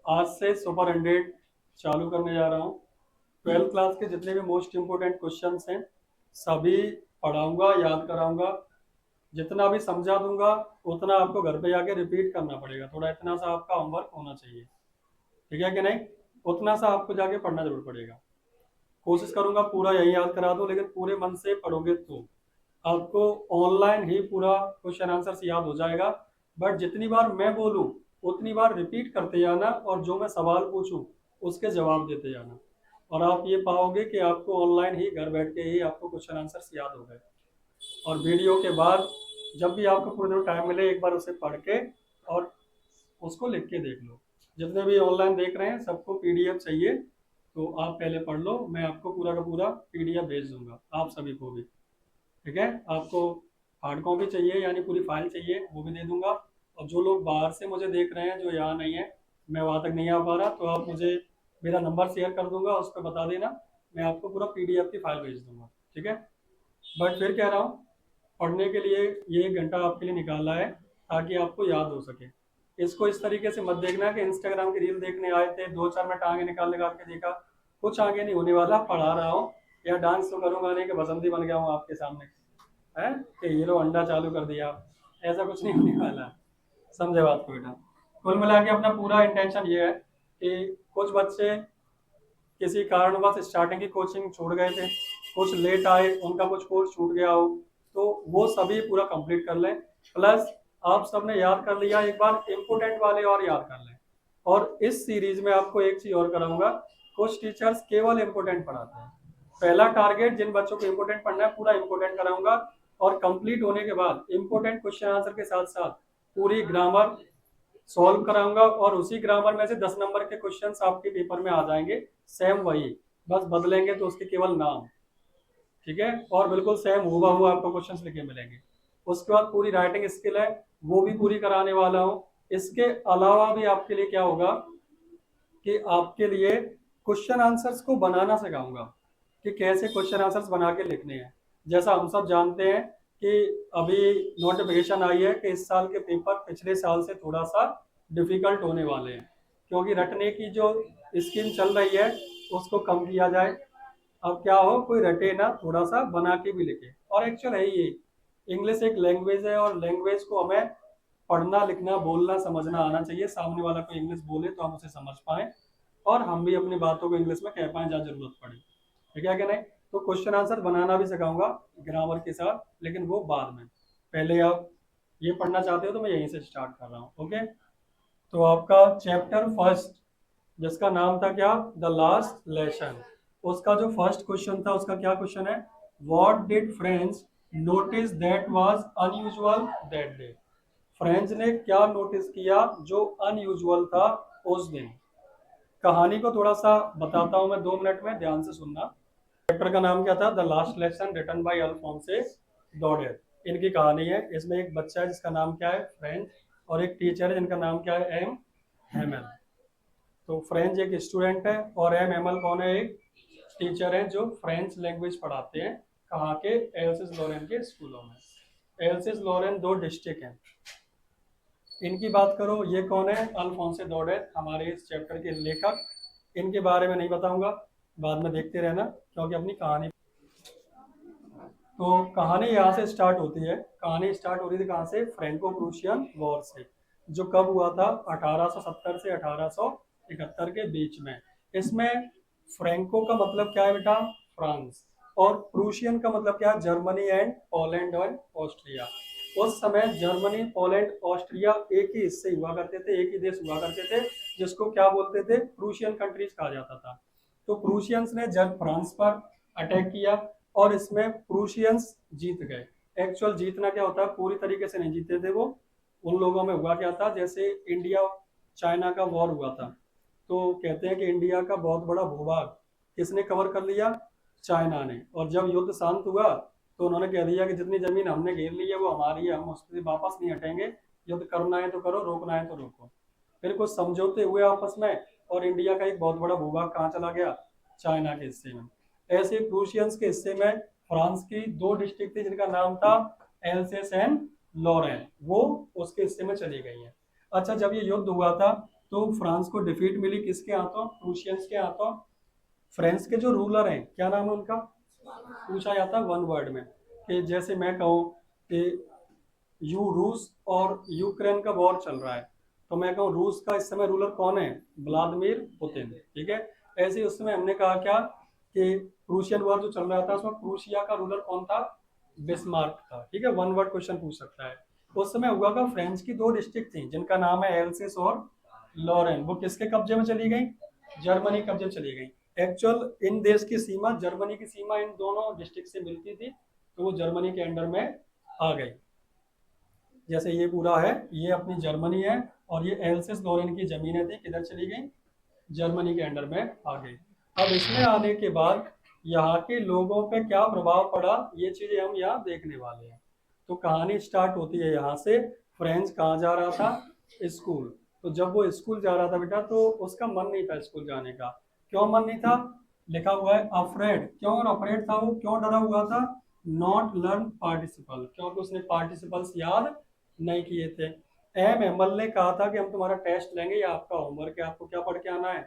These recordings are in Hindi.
आज से सुपर 100 चालू करने जा रहा हूँ। 12th क्लास के जितने भी मोस्ट इम्पोर्टेंट क्वेश्चंस हैं सभी पढ़ाऊंगा, याद कराऊंगा। जितना भी समझा दूंगा उतना आपको घर पे जाके रिपीट करना पड़ेगा। थोड़ा इतना सा आपका होमवर्क होना चाहिए, ठीक है कि नहीं? उतना सा आपको जाके पढ़ना जरूर पड़ेगा। कोशिश करूंगा पूरा यही याद करा दूं, लेकिन पूरे मन से पढ़ोगे तो आपको ऑनलाइन ही पूरा क्वेश्चन आंसर याद हो जाएगा। बट जितनी बार मैं बोलूं उतनी बार रिपीट करते जाना, और जो मैं सवाल पूछूं उसके जवाब देते जाना। और आप ये पाओगे कि आपको ऑनलाइन ही घर बैठ के ही आपको क्वेश्चन आंसर याद हो गए। और वीडियो के बाद जब भी आपको पूरे दिन टाइम मिले एक बार उसे पढ़ के और उसको लिख के देख लो। जितने भी ऑनलाइन देख रहे हैं सबको पीडीएफ चाहिए, तो आप पहले पढ़ लो। मैं आपको पूरा का पूरा पीडीएफ भेज दूंगा आप सभी को भी, ठीक है? आपको हार्ड कॉपी चाहिए यानी पूरी फाइल चाहिए वो भी दे दूंगा। और जो लोग बाहर से मुझे देख रहे हैं, जो यहाँ नहीं है, मैं वहाँ तक नहीं आ पा रहा, तो आप मुझे मेरा नंबर शेयर कर दूंगा, उस पर बता देना, मैं आपको पूरा पीडीएफ की फाइल भेज दूंगा, ठीक है? बट फिर कह रहा हूँ, पढ़ने के लिए ये 1 घंटा आपके लिए निकाला है ताकि आपको याद हो सके। इसको इस तरीके से मत देखना कि इंस्टाग्राम की रील देखने आए थे, 2-4 मिनट आगे निकाल के देखा। कुछ आगे नहीं होने वाला। पढ़ा रहा हूँ या डांस तो करूंगा नहीं कि बसंती बन गया हूँ आपके सामने, है कि ये लो अंडा चालू कर दिया। ऐसा कुछ नहीं होने वाला। समझे बात को बेटा? कुल मिला के अपना पूरा इंटेंशन ये है कि कुछ बच्चे किसी कारणवश स्टार्टिंग की कोचिंग छोड़ गए थे, कुछ लेट आए, उनका कुछ कोर्स छूट गया हो, तो वो सभी पूरा कंप्लीट कर लें। प्लस आप सबने याद कर लिया, एक बार इम्पोर्टेंट वाले और याद कर लें। और इस सीरीज में आपको एक चीज और कराऊंगा। कुछ टीचर्स केवल इम्पोर्टेंट पढ़ाते हैं। पहला टारगेट जिन बच्चों को इम्पोर्टेंट पढ़ना है पूरा इम्पोर्टेंट कराऊंगा, और कंप्लीट होने के बाद इम्पोर्टेंट क्वेश्चन आंसर के साथ साथ पूरी ग्रामर सॉल्व कराऊंगा। और उसी ग्रामर में से 10 नंबर के क्वेश्चंस आपके पेपर में आ जाएंगे। सेम वही, बस बदलेंगे तो उसके केवल नाम, ठीक है? और बिल्कुल सेम हुआ हुआ आपको क्वेश्चंस लिखे मिलेंगे। उसके बाद पूरी राइटिंग स्किल है, वो भी पूरी कराने वाला हूँ। इसके अलावा भी आपके लिए क्या होगा कि आपके लिए क्वेश्चन आंसर्स को बनाना सिखाऊंगा कि कैसे क्वेश्चन आंसर्स बना के लिखने हैं। जैसा हम सब जानते हैं कि अभी नोटिफिकेशन आई है कि इस साल के पेपर पिछले साल से थोड़ा सा डिफिकल्ट होने वाले हैं, क्योंकि रटने की जो स्कीम चल रही है उसको कम किया जाए। अब क्या हो, कोई रटे ना, थोड़ा सा बना के भी लिखे। और एक्चुअल है ये, इंग्लिश एक लैंग्वेज है, और लैंग्वेज को हमें पढ़ना लिखना बोलना समझना आना चाहिए। सामने वाला कोई इंग्लिश बोले तो हम उसे समझ पाए, और हम भी अपनी बातों को इंग्लिश में कह पाए जहाँ जरूरत पड़े, ठीक है कि नहीं? तो क्वेश्चन आंसर बनाना भी सिखाऊंगा ग्रामर के साथ, लेकिन वो बाद में। पहले आप ये पढ़ना चाहते हो तो मैं यहीं से स्टार्ट कर रहा हूँ, ओके? तो आपका चैप्टर फर्स्ट, जिसका नाम था क्या, द लास्ट लेसन, उसका जो फर्स्ट क्वेश्चन था उसका क्या क्वेश्चन है? What did French notice that was unusual that day? French ने क्या नोटिस किया जो अनयूजुअल था उस दिन? कहानी को थोड़ा सा बताता हूँ मैं 2 मिनट में, ध्यान से सुनना। चैप्टर का नाम क्या था? The last lesson, written by Alphonse Daudet. इनकी कहानी है। इसमें एक बच्चा है जिसका नाम क्या है, फ्रेंच, और एक टीचर है जिनका नाम क्या है, एम हेमल। तो फ्रेंच एक स्टूडेंट है, और एम हेमल कौन है? एक टीचर है जो फ्रेंच लैंग्वेज पढ़ाते हैं। कहाँ के? एल्सिस लॉरेन के स्कूलों में। एल्सिस लॉरेन 2 डिस्ट्रिक्ट हैं। इनकी बात करो, ये कौन है? अल्फोंसे डॉडेर, हमारे इस चैप्टर के लेखक। इनके बारे में नहीं बताऊंगा, बाद में देखते रहना, क्योंकि अपनी कहानी। तो कहानी यहाँ से स्टार्ट होती है। कहानी स्टार्ट हो रही थी कहाँ से? फ्रेंको प्रूशियन वॉर से, जो कब हुआ था? 1870 से 1871 के बीच में। इसमें फ्रेंको का मतलब क्या है बेटा? फ्रांस। और प्रूशियन का मतलब क्या है? जर्मनी एंड पोलैंड और ऑस्ट्रिया। उस समय जर्मनी, पोलैंड, ऑस्ट्रिया एक ही हिस्से हुआ करते थे, एक ही देश हुआ करते थे, जिसको क्या बोलते थे? प्रूशियन कंट्रीज कहा जाता था। तो प्रूशियंस ने जब फ्रांस पर अटैक किया, और इसमें प्रूशियंस जीत गए। एक्चुअल जीतना क्या होता है, पूरी तरीके से नहीं जीते थे वो। उन लोगों में हुआ क्या था, जैसे इंडिया चाइना का वॉर हुआ था, तो कहते हैं कि इंडिया का बहुत बड़ा भूभाग किसने कवर कर लिया? चाइना ने। और जब युद्ध शांत हुआ तो उन्होंने कह दिया कि जितनी जमीन हमने घेर ली है वो हमारी है, हम उससे वापस नहीं हटेंगे। युद्ध करना है तो करो, रोकना है तो रोको। फिर कुछ समझौते हुए आपस में, और इंडिया का एक बहुत बड़ा भूभाग कहाँ चला गया? चाइना के हिस्से में। ऐसे प्रूशियंस के हिस्से में फ्रांस की 2 डिस्ट्रिक्ट थी जिनका नाम था एल्सेस एंड लॉरेन, वो उसके हिस्से में चली गई है। अच्छा, जब ये युद्ध हुआ था तो फ्रांस को डिफीट मिली किसके हाथों? प्रूशियंस के हाथों। फ्रांस के जो रूलर हैं, क्या नाम है उनका? पूछा जाता है वन वर्ड में, कि जैसे मैं कहूँ कि रूस और यूक्रेन का वॉर चल रहा है, तो मैं कहूँ रूस का इस समय रूलर कौन है? व्लादिमीर पुतिन, ठीक है। ऐसे ही उस समय हमने कहा क्या कि प्रूशियन वॉर जो चल रहा था उसमें प्रूशिया का रूलर कौन था? बिस्मार्क था, ठीक है। वन वर्ड क्वेश्चन पूछ सकता है। उस समय हुआ का फ्रेंच की दो डिस्ट्रिक्ट थी जिनका नाम है एल्सिस और लॉरेन, वो किसके कब्जे में चली गई? जर्मनी कब्जे में चली गई। एक्चुअल इन देश की सीमा, जर्मनी की सीमा इन दोनों डिस्ट्रिक्ट से मिलती थी, तो वो जर्मनी के अंडर में आ गई। जैसे ये पूरा है, ये अपनी जर्मनी है, और ये एल्सिस लॉरेन की जमीनें थी, किधर चली गई? जर्मनी के अंडर में आ गई। अब इसमें आने के बाद यहाँ के लोगों पे क्या प्रभाव पड़ा, ये चीजें हम यहाँ देखने वाले हैं। तो कहानी स्टार्ट होती है यहाँ से। फ्रेंच कहाँ जा रहा था? स्कूल। तो जब वो स्कूल जा रहा था बेटा, तो उसका मन नहीं था स्कूल जाने का। क्यों मन नहीं था? लिखा हुआ है अफ्रेड। क्यों अफ्रेड था वो? क्यों डरा हुआ था? नॉट लर्न पार्टिसिपल, क्योंकि उसने पार्टिसिपल्स याद नहीं किए थे। एम एमएल ने कहा था कि हम तुम्हारा टेस्ट लेंगे, या आपका होमवर्क है, आपको क्या पढ़ के आना है?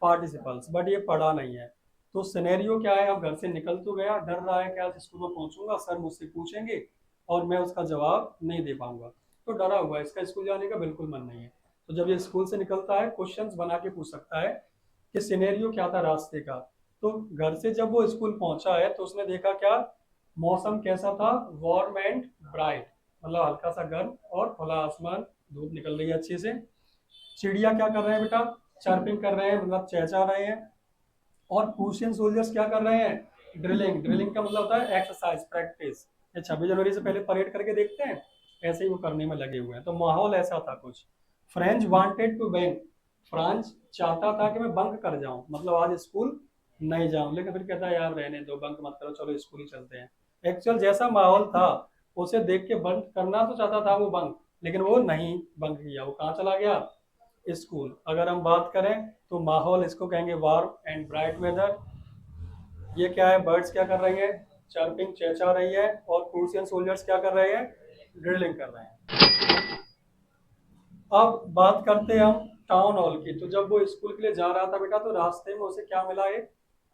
पार्टिसिपल्स। बट ये पढ़ा नहीं है। तो सिनेरियो क्या है? अब घर से निकल तो गया, डर रहा है कि आज स्कूल में पहुंचूंगा, सर मुझसे पूछेंगे और मैं उसका जवाब नहीं दे पाऊंगा। तो डरा हुआ है, इसका स्कूल जाने का बिल्कुल मन नहीं है। तो जब ये स्कूल से निकलता है, क्वेश्चंस बना के पूछ सकता है कि सिनेरियो क्या था रास्ते का। तो घर से जब वो स्कूल पहुंचा है, तो उसने देखा क्या? मौसम कैसा था? वार्म एंड ब्राइट, मतलब हल्का सा गर्म और खुला आसमान, धूप निकल रही है अच्छे से। चिड़िया क्या कर रहे हैं बेटा? चर्पिंग कर रहे हैं, मतलब चहचहा रहे हैं। और प्रूशियन सोल्जर्स क्या कर रहे हैं? ड्रिलिंग। ड्रिलिंग का मतलब होता है एक्सरसाइज, प्रैक्टिस। ये 26 जनवरी से पहले परेड करके देखते हैं, ऐसे ही वो करने में लगे हुए हैं। तो माहौल ऐसा था कुछ। French wanted to bank, France चाहता था कि मैं बंक कर जाऊं, मतलब आज स्कूल नहीं जाऊं, लेकिन फिर कहता है यार रहने दो, बंक मत करो, चलो स्कूल ही चलते हैं। एक्चुअल जैसा माहौल था उसे देख के बंक करना तो चाहता था वो बंक, लेकिन वो नहीं बंक किया। वो कहाँ चला गया? स्कूल। अगर हम बात करें तो माहौल, इसको कहेंगे वार्म एंड ब्राइट वेदर। ये क्या है? बर्ड्स क्या कर रही है? चर्पिंग, चहचहा रही है। और प्रूशियन सोल्जर्स क्या कर रहे हैं? ड्रिलिंग कर रहे हैं। अब बात करते हैं हम टाउन हॉल की। तो जब वो स्कूल के लिए जा रहा था बेटा, तो रास्ते में उसे क्या मिला? एक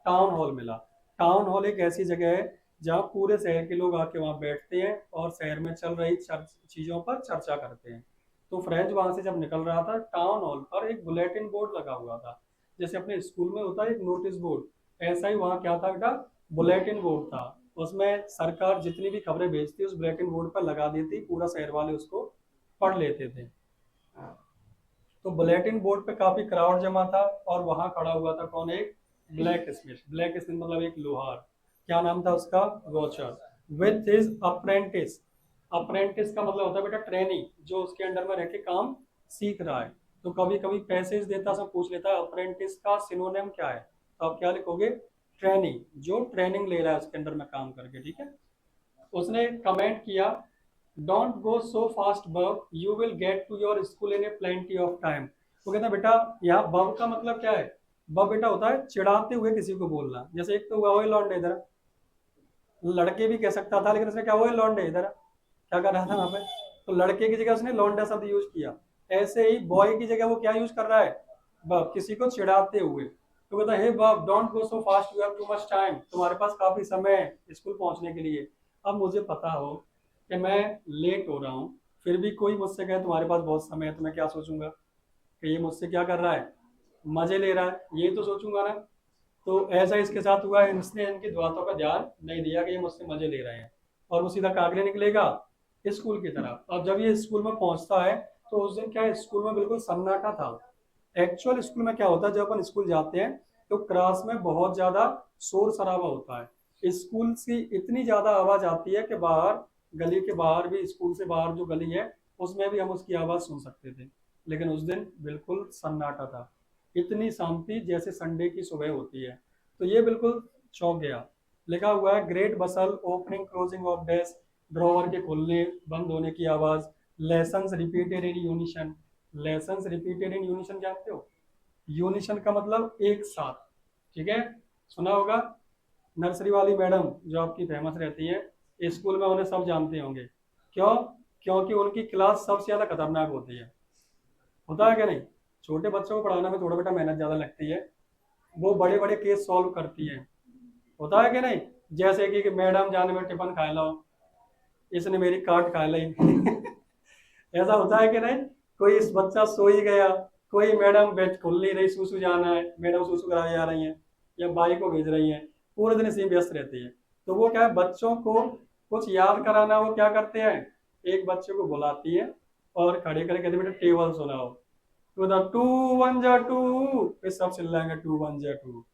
टाउन हॉल मिला। टाउन हॉल एक ऐसी जगह है जहाँ पूरे शहर के लोग आके वहाँ बैठते हैं और शहर में चल रही चीजों पर चर्चा करते हैं। तो फ्रेंच वहां से जब निकल रहा था, टाउन हॉल पर एक बुलेटिन बोर्ड लगा हुआ था। जैसे अपने स्कूल में होता है एक नोटिस बोर्ड, ऐसा ही वहाँ क्या था बेटा? बुलेटिन बोर्ड था। उसमें सरकार जितनी भी खबरें भेजती उस बुलेटिन बोर्ड पर लगा देती, पूरा शहर वाले उसको पढ़ लेते थे। तो बुलेटिन बोर्ड पे काफी क्राउड जमा था, और वहां खड़ा हुआ था कौन? एक ब्लैक स्मिथ। ब्लैक स्मिथ मतलब एक लोहार। क्या नाम था उसका? Rocher. With his apprentice. Apprentice का मतलब होता है बेटा ट्रेनी, जो उसके अंडर में रह के काम सीख रहा है। तो कभी कभी पैसेज देता, सब पूछ लेता है अप्रेंटिस का सिनोनिम क्या है, तो आप क्या लिखोगे? ट्रेनी, जो ट्रेनिंग ले रहा है उसके अंडर में काम करके, ठीक है। उसने कमेंट किया, don't go so fast bub, you will get to your school in a plenty of time. वो कहता है बेटा, यहाँ बब का मतलब क्या है? बब बेटा होता है चिढ़ाते हुए किसी को बोलना। जैसे एक तो हुआ वही लौंडे इधर, लड़के भी कह सकता था, लेकिन उसने क्या, वही लौंडे इधर क्या कर रहा था वहां पे, तो लड़के की जगह उसने लौंडा शब्द यूज किया। ऐसे ही बॉय की जगह वो क्या यूज कर रहा है? बब, किसी को चिढ़ाते हुए। तो कहता है हे बब, don't go so fast, you have too much time, तुम्हारे पास काफी समय है स्कूल पहुंचने के लिए। अब मुझे पता हो कि मैं लेट हो रहा हूँ, फिर भी कोई मुझसे कहे तुम्हारे पास बहुत समय है, तो मैं क्या सोचूंगा? कि ये मुझसे क्या कर रहा है? मजे ले रहा है, ये तो सोचूंगा ना। तो ऐसा इसके साथ हुआ, इसने इनकी बातों का ध्यान नहीं दिया कि ये मुझसे मजे ले रहे हैं, और वो सीधा कागरे निकलेगा स्कूल की तरफ। अब जब ये स्कूल में पहुंचता है, तो उस दिन क्या है, स्कूल में बिल्कुल सन्नाटा था। एक्चुअल स्कूल में क्या होता है, जब अपन स्कूल जाते हैं तो क्लास में बहुत ज्यादा शोर शराबा होता है। स्कूल की इतनी ज्यादा आवाज आती है कि बाहर, गली के बाहर भी, स्कूल से बाहर जो गली है उसमें भी हम उसकी आवाज सुन सकते थे। लेकिन उस दिन बिल्कुल सन्नाटा था, इतनी शांति जैसे संडे की सुबह होती है। तो ये बिल्कुल चौंक गया। लिखा हुआ है great bustle, opening closing of desk, drawer के खुलने बंद होने की आवाज, lessons repeated in unison. Lessons repeated in unison जानते हो? यूनिशन का मतलब एक साथ, ठीक है, सुना होगा। नर्सरी वाली मैडम जो आपकी फेमस रहती है स्कूल में, उन्हें सब जानते होंगे। क्यों? क्योंकि उनकी क्लास सबसे ज्यादा खतरनाक होती है, होता है क्या नहीं? छोटे बच्चों को पढ़ाने में थोड़ा बेटा मेहनत ज़्यादा लगती है, वो बड़े बड़े केस सॉल्व करती है, होता है कि नहीं। जैसे कि मैडम जाने में टिफिन खा लो, इसने मेरी काट खा ली ऐसा होता है कि नहीं। कोई इस बच्चा सो ही गया, कोई मैडम बेड खुल नहीं रही, सूसू जाना है, मैडम सूसू कराने जा रही हैं या बाई को भेज रही हैं, पूरे दिन इसी में व्यस्त रहती है। तो वो क्या है, बच्चों को कुछ याद कराना, वो क्या करते हैं, एक बच्चे को बुलाती है और खड़े करके कहते बेटा टेबल सुनाओ, तो टू वन जा टू, फिर सब चिल्लाएंगे टू वन जा टू,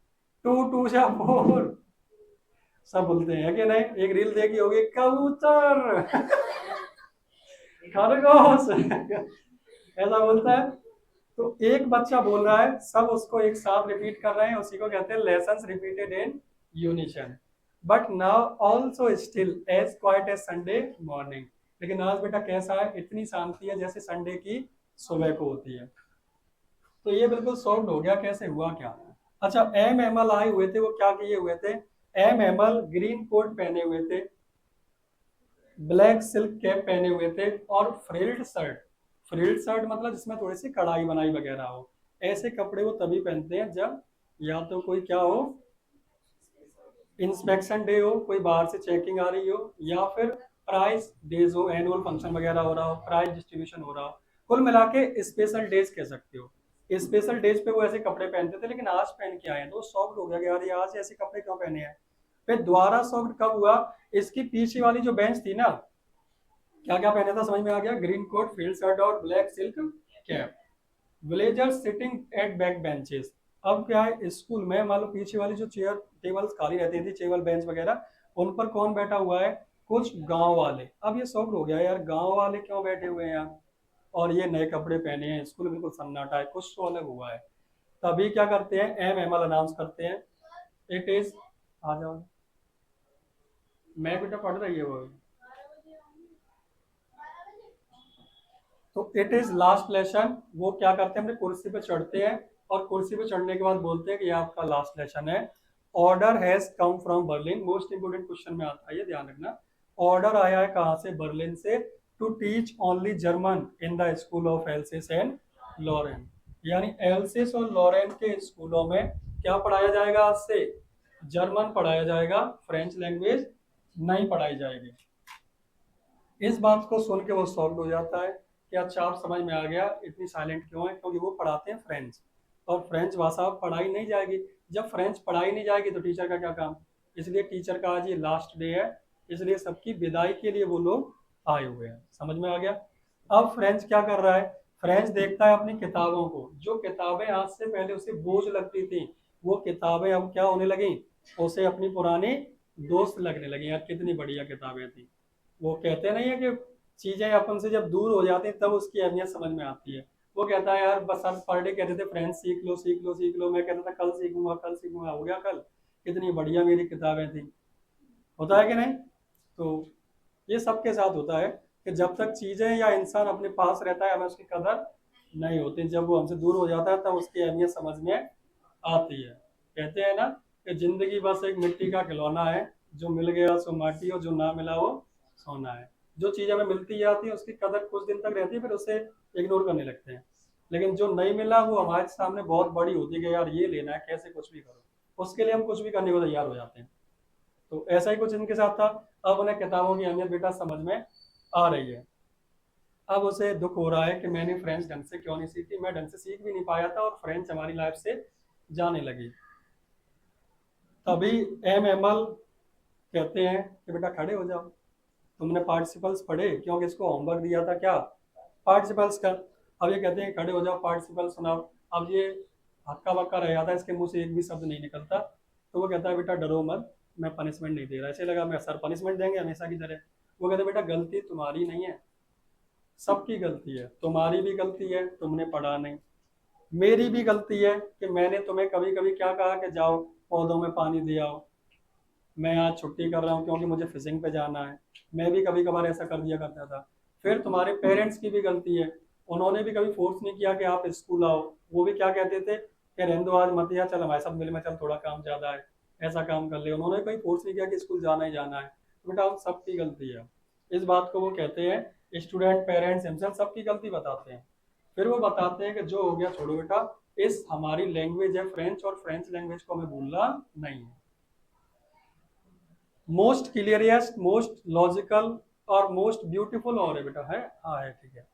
टू टू जा फोर, सब बोलते हैं कि नहीं। एक रील देखी होगी, कबूतर खरगोश ऐसा बोलता है। तो एक बच्चा बोल रहा है, सब उसको एक साथ रिपीट कर रहे हैं, उसी को कहते हैं lessons repeated in unison. But now also still as quiet as Sunday morning, लेकिन आज बेटा कैसा है, इतनी शांति है जैसे संडे की सुबह को होती है। तो ये बिल्कुल सॉल्व हो गया, कैसे हुआ क्या। अच्छा, एम एमएल आए हुए थे, वो क्या किए हुए थे, एम एमएल ग्रीन कोट पहने हुए थे, ब्लैक सिल्क कैप पहने हुए थे और फ्रिल्ड शर्ट। फ्रिल्ड शर्ट मतलब जिसमें थोड़ी सी कढ़ाई बनाई वगैरह हो। ऐसे कपड़े वो तभी पहनते हैं जब या तो कोई क्या हो, इंस्पेक्शन डे हो, कोई बाहर से चेकिंग आ रही हो, या फिर प्राइज डेज हो, एनुअल फंक्शन वगैरह हो रहा हो, प्राइज डिस्ट्रीब्यूशन हो रहा हो। कुल मिला के स्पेशल डेज कह सकते हो। स्पेशल डेज पे वो ऐसे कपड़े पहनते थे, लेकिन आज पहन के आए हैं तो शॉक्ड हो गया कि यार ये आज ऐसे कपड़े क्यों पहने हैं। फिर दोबारा शॉक्ड कब हुआ, इसकी पीछे वाली जो बेंच थी ना, क्या क्या पहना था समझ में आ गया, ग्रीन कोट, फील्ड शर्ट और black silk cap, villager sitting at back benches. अब क्या है, स्कूल में मान लो पीछे वाली जो चेयर टेबल्स खाली रहती थी, टेबल बेंच वगैरह, उन पर कौन बैठा हुआ है, कुछ गांव वाले। अब ये शौक हो गया यार, गांव वाले क्यों बैठे हुए हैं यहाँ, और ये नए कपड़े पहने हैं, स्कूल बिल्कुल सन्नाटा है, कुछ तो अलग हुआ है। तभी क्या करते हैं, एम एम एल अनाउंस करते हैं, इट इज, आ जाओ, मैं बेटा पढ़ रही है वो। तो इट इज लास्ट लेसन, वो क्या करते हैं, अपने कुर्सी पे चढ़ते हैं और कुर्सी पे चढ़ने के बाद बोलते हैं कि ये आपका लास्ट लेसन है। Order has come from Berlin, most important question में आता है ये, ध्यान रखना। ऑर्डर आया है कहाँ से, बर्लिन से, to teach only German in the school of Alsace and Lorraine. यानी एल्सिस और लॉरेन के स्कूलों में क्या पढ़ाया जाएगा आज से, जर्मन पढ़ाया जाएगा, फ्रेंच लैंग्वेज नहीं पढ़ाई जाएगी। इस बात को सुन के वो सॉल्व हो जाता है कि अच्छा आप समझ में आ गया इतनी साइलेंट क्यों है, क्योंकि वो पढ़ाते हैं फ्रेंच, और फ्रेंच भाषा पढ़ाई नहीं जाएगी। जब फ्रेंच पढ़ाई नहीं जाएगी तो टीचर का क्या काम, इसलिए टीचर का आज ये लास्ट डे है, इसलिए सबकी विदाई के लिए वो लोग आए हुए हैं। समझ में आ गया। अब फ्रेंच क्या कर रहा है, फ्रेंच देखता है अपनी किताबों को, जो किताबें आज से पहले उसे बोझ लगती थी, वो किताबें अब क्या होने लगी, उसे अपनी पुरानी दोस्त लगने लगी। यार कितनी बढ़िया किताबें थी। वो कहते नहीं है कि चीजें अपन से जब दूर हो जाती हैं तब उसकी अहमियत समझ में आती है। वो कहता है यार बस हम पर डे कहते थे फ्रेंच सीख लो सीख लो सीख लो, मैं कहता था कल सीखूंगा कल सीखूंगा, हो गया कल, कितनी बढ़िया मेरी किताबें थी। होता है कि नहीं। तो ये सबके साथ होता है कि जब तक चीजें या इंसान अपने पास रहता है हमें उसकी कदर नहीं होती, जब वो हमसे दूर हो जाता है तब उसकी अहमियत समझ में आती है। कहते हैं ना कि जिंदगी बस एक मिट्टी का खिलौना है, जो मिल गया सो माटी और जो ना मिला वो सोना है। जो चीज हमें मिलती जाती है उसकी कदर कुछ दिन तक रहती है, फिर उसे इग्नोर करने लगते हैं। लेकिन जो नहीं मिला वो हमारे सामने बहुत बड़ी होती है कि यार ये लेना है, कैसे कुछ भी करो, उसके लिए हम कुछ भी करने को तैयार हो जाते हैं। तो ऐसा ही कुछ इनके साथ था। अब उन्हें किताबों की अहमियत बेटा समझ में आ रही है। अब उसे दुख हो रहा है कि मैंने फ्रेंच ढंग से क्यों नहीं सीखी, मैं ढंग से सीख भी नहीं पाया था और फ्रेंच हमारी लाइफ से जाने लगी। तभी एम एमल कहते हैं कि बेटा खड़े हो जाओ, तुमने पार्टिसिपल्स पढ़े, क्योंकि इसको होमवर्क दिया था क्या, पार्टिसिपल्स का। अब ये कहते हैं खड़े हो जाओ पार्टिसिपल सुनाओ। अब ये हक्का बक्का रह जाता है, इसके मुंह से एक भी शब्द नहीं निकलता। तो वो कहता है बेटा डरो मत, मैं पनिशमेंट नहीं दे रहा। ऐसे लगा मैं सर पनिशमेंट देंगे हमेशा की तरह। वो कहते बेटा गलती तुम्हारी नहीं है, सबकी गलती है, तुम्हारी भी गलती है तुमने पढ़ा नहीं, मेरी भी गलती है कि मैंने तुम्हें कभी कभी क्या कहा कि जाओ पौधों में पानी दे आओ, मैं आज छुट्टी कर रहा हूँ क्योंकि मुझे फिशिंग पे जाना है, मैं भी कभी कभार ऐसा कर दिया करता था। फिर तुम्हारे पेरेंट्स की भी गलती है, उन्होंने भी कभी फोर्स नहीं किया कि आप स्कूल आओ, वो भी क्या कहते थे कि रहने दो आज मत या चल हमारे साथ मिल में चल, थोड़ा काम ज्यादा है, ऐसा काम कर ले। उन्होंने कभी फोर्स नहीं किया कि स्कूल जाना ही जाना है। तो बेटा उन सबकी गलती है, इस बात को वो कहते हैं स्टूडेंट पेरेंट्स हिमसेल्फ सबकी गलती बताते हैं। फिर वो बताते हैं कि जो हो गया छोड़ो बेटा, इस हमारी लैंग्वेज है फ्रेंच, और फ्रेंच लैंग्वेज को हमें भूलना नहीं है। मोस्ट क्लियरेस्ट, मोस्ट लॉजिकल और मोस्ट ब्यूटीफुल और है बेटा, है, हाँ है, ठीक है।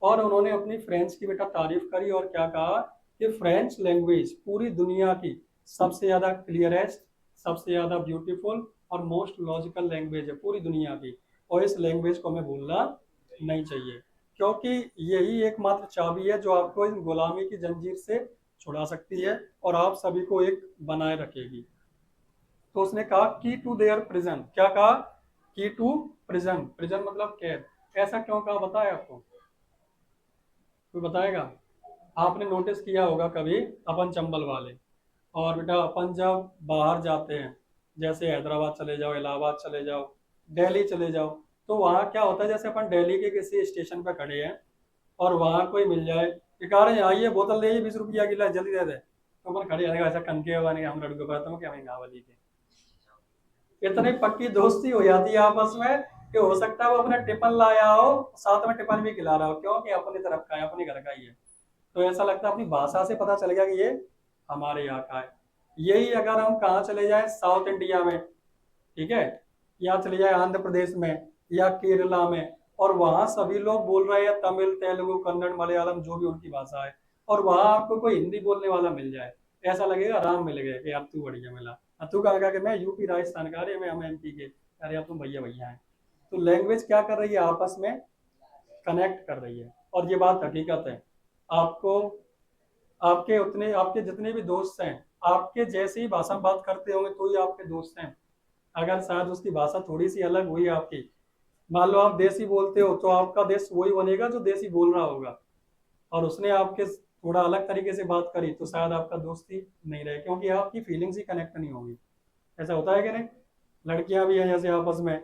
और उन्होंने अपनी फ्रेंच की बेटा तारीफ करी और क्या कहा कि फ्रेंच लैंग्वेज पूरी दुनिया की सबसे ज्यादा क्लियरेस्ट, सबसे ज्यादा ब्यूटीफुल और मोस्ट लॉजिकल लैंग्वेज है पूरी दुनिया की, और इस लैंग्वेज को हमें भूलना नहीं चाहिए, क्योंकि यही एकमात्र चाबी है जो आपको इस गुलामी की जंजीर से छुड़ा सकती है और आप सभी को एक बनाए रखेगी। तो उसने कहा की टू देयर प्रिजन, क्या कहा, की टू प्रिजन, प्रिजन मतलब कैद। ऐसा क्यों कहा बताया आपको, कोई बताएगा? आपने नोटिस किया होगा कभी, अपन चंबल वाले, और बेटा अपन जब बाहर जाते हैं, जैसे हैदराबाद चले जाओ, इलाहाबाद चले जाओ, दिल्ली चले जाओ, तो वहाँ क्या होता है, जैसे अपन दिल्ली के किसी स्टेशन पर खड़े हैं और वहाँ कोई मिल जाए कि कह रहे हैं आइए बोतल दे 20 रुपया की, ला जल्दी दे दे, तो अपन खड़े रहेगा, ऐसा कनके हुआ नहीं, हम लड़के पर क्या महंगा वाली के, इतनी पक्की दोस्ती हो जाती है आपस में कि हो सकता है वो अपना टिफिन लाया हो, साथ में टिफिन भी खिला रहा हो, क्योंकि अपनी तरफ का है, अपने घर का ही है। तो ऐसा लगता है अपनी भाषा से पता चल गया कि ये हमारे यहाँ का है। यही अगर हम कहाँ चले जाए साउथ इंडिया में, ठीक है, या चले जाए आंध्र प्रदेश में या केरला में, और वहाँ सभी लोग बोल रहे हैं तमिल, तेलुगु, कन्नड़, मलयालम, जो भी उनकी भाषा है, और वहाँ आपको कोई हिंदी बोलने वाला मिल जाए, ऐसा लगेगा आराम मिल गया कि यार तू बढ़िया मिला। तू कहा कि मैं यूपी राजस्थान का, अरे मैं हम एमपी के, अरे यार तुम भैया भैया हैं। तो लैंग्वेज क्या कर रही है, आपस में कनेक्ट कर रही है, और ये बात हकीकत है। आपको, आपके उतने, आपके जितने भी दोस्त हैं, आपके जैसी ही भाषा में बात करते होंगे तो ही आपके दोस्त हैं। अगर शायद उसकी भाषा थोड़ी सी अलग हुई आपकी, मान लो आप देसी बोलते हो, तो आपका देश वही बनेगा जो देसी बोल रहा होगा, और उसने आपके थोड़ा अलग तरीके से बात करी तो शायद आपका दोस्ती नहीं रहे, क्योंकि आपकी फीलिंग्स ही कनेक्ट नहीं होगी। ऐसा होता है कि नहीं? लड़कियां भी हैं जैसे आपस में,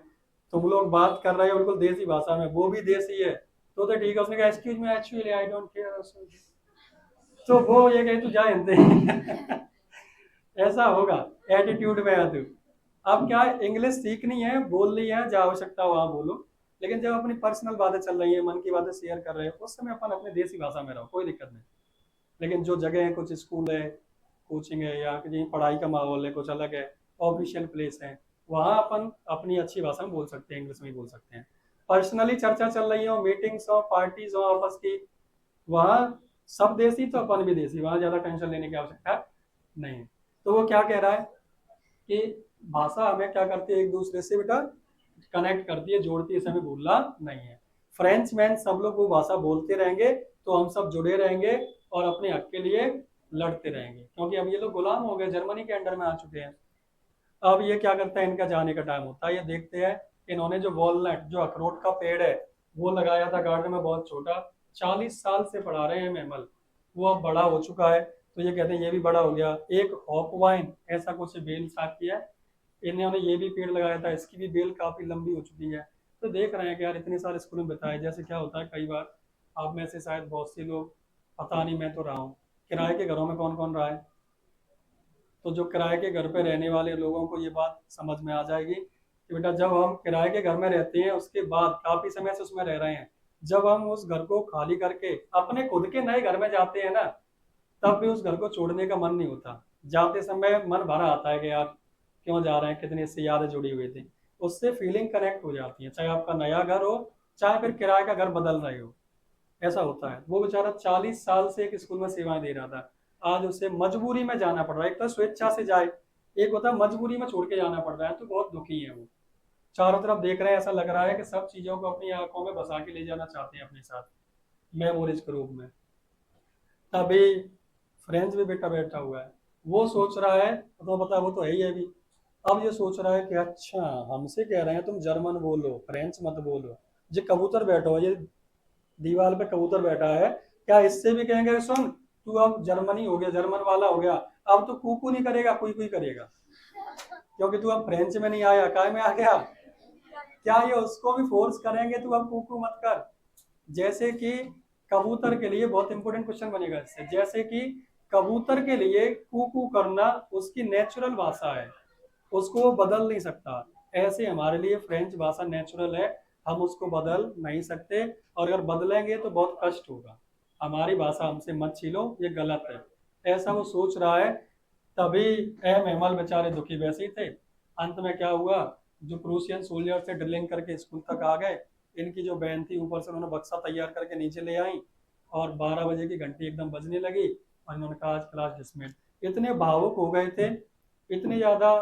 तुम लोग बात कर रहे हो बिल्कुल देसी भाषा में, वो भी देसी है, तो ठीक है, उसने कहा excuse me actually I don't care, तो वो ये कहे तू जा हिंदी ऐसा होगा, एटीट्यूड में है तू। अब क्या है, इंग्लिश सीखनी है, बोलनी है, जहाँ आवश्यकता हो वहाँ बोलो, लेकिन जब अपनी पर्सनल बातें चल रही है, मन की बातें शेयर कर रहे हो, उस समय अपन अपने देसी भाषा में रहो, कोई दिक्कत नहीं। लेकिन जो जगह है, कुछ स्कूल है, कोचिंग है, या कहीं पढ़ाई का माहौल है, कुछ अलग है, ऑफिशियल प्लेस है, वहाँ अपन अपनी अच्छी भाषा में बोल सकते हैं, इंग्लिश में ही बोल सकते हैं। पर्सनली चर्चा चल रही हो, मीटिंग्स हो, पार्टीज हो आपस की, वहाँ सब देसी तो अपन भी देसी, वहाँ ज्यादा टेंशन लेने की आवश्यकता नहीं है। तो वो क्या कह रहा है कि भाषा हमें क्या करती है, एक दूसरे से बेटा कनेक्ट करती है, जोड़ती है, इसे हमें भूलना नहीं है। फ्रेंच मैन सब लोग वो भाषा बोलते रहेंगे तो हम सब जुड़े रहेंगे और अपने हक के लिए लड़ते रहेंगे, क्योंकि अब ये लोग गुलाम हो गए, जर्मनी के अंडर में आ चुके हैं। अब ये क्या करता है, इनका जाने का टाइम होता है, ये देखते हैं। इन्होंने जो वॉलनट, जो अखरोट का पेड़ है, वो लगाया था गार्डन में, बहुत छोटा, 40 साल से पढ़ा रहे हैं मेमल, वो अब बड़ा हो चुका है, तो ये कहते हैं ये भी बड़ा हो गया। एक हॉप वाइन ऐसा कुछ बेल स्टार्ट किया है, इन्होंने ये भी पेड़ लगाया था, इसकी भी बेल काफी लंबी हो चुकी है। तो देख रहे हैं कि यार इतने सारे स्कूल में बताए, जैसे क्या होता है कई बार, आप में से शायद बहुत से लोग, पता नहीं मैं तो रहा हूँ, किराए के घरों में कौन कौन रहा है, तो जो किराए के घर पे रहने वाले लोगों को ये बात समझ में आ जाएगी कि बेटा जब हम किराए के घर में रहते हैं, उसके बाद काफी समय से उसमें रह रहे हैं, जब हम उस घर को खाली करके अपने खुद के नए घर में जाते हैं ना, तब भी उस घर को छोड़ने का मन नहीं होता। जाते समय मन भरा आता है कि यार क्यों जा रहे हैं, कितनी इससे यादें जुड़ी हुई थी, उससे फीलिंग कनेक्ट हो जाती है, चाहे आपका नया घर हो, चाहे फिर किराए का घर बदल रहे हो। ऐसा होता है। वो बेचारा 40 साल से एक स्कूल में सेवाएं दे रहा था, आज उसे मजबूरी में जाना पड़ रहा है। एक तो स्वेच्छा से जाए, एक होता है मजबूरी में छोड़ के जाना पड़ रहा है, तो बहुत दुखी है वो। चारों तरफ देख रहे हैं, ऐसा लग रहा है कि सब चीजों को अपनी आंखों में बसा के ले जाना चाहते हैं अपने साथ, मेमोरीज के रूप में। तभी फ्रेंच भी बेटा बैठा हुआ है, वो सोच रहा है, तो पता वो तो है ही है अभी। अब ये सोच रहा है कि अच्छा हमसे कह रहे हैं तुम जर्मन बोलो, फ्रेंच मत बोलो, ये कबूतर बैठा हुआ, ये दीवार पे कबूतर बैठा है, क्या इससे भी कहेंगे सुन तू अब जर्मनी हो गया, जर्मन वाला हो गया, अब तो कूकू नहीं करेगा, कुई कुई करेगा, क्योंकि तू अब फ्रेंच में नहीं आया, काय में आ गया। क्या ये उसको भी फोर्स करेंगे तू अब कूकू मत कर? जैसे कि कबूतर के लिए, बहुत इंपॉर्टेंट क्वेश्चन बनेगा इससे, जैसे कि कबूतर के लिए कूकू करना उसकी नेचुरल भाषा है, उसको वो बदल नहीं सकता, ऐसे हमारे लिए फ्रेंच भाषा नेचुरल है, हम उसको बदल नहीं सकते, और अगर बदलेंगे तो बहुत कष्ट होगा। हमारी भाषा हमसे मत छीलो, ये गलत है, ऐसा वो सोच रहा है। तभी ए मेहमान बेचारे दुखी वैसे ही थे। अंत में क्या हुआ, जो प्रूसियन सोल्जर से ड्रिलिंग करके स्कूल तक आ गए, इनकी जो बहन थी ऊपर से उन्होंने बक्सा तैयार करके नीचे ले आई, और 12 बजे की घंटी एकदम बजने लगी, और इन्होंने कहा आज क्लास डिसमिस। इतने भावुक हो गए थे, इतने ज़्यादा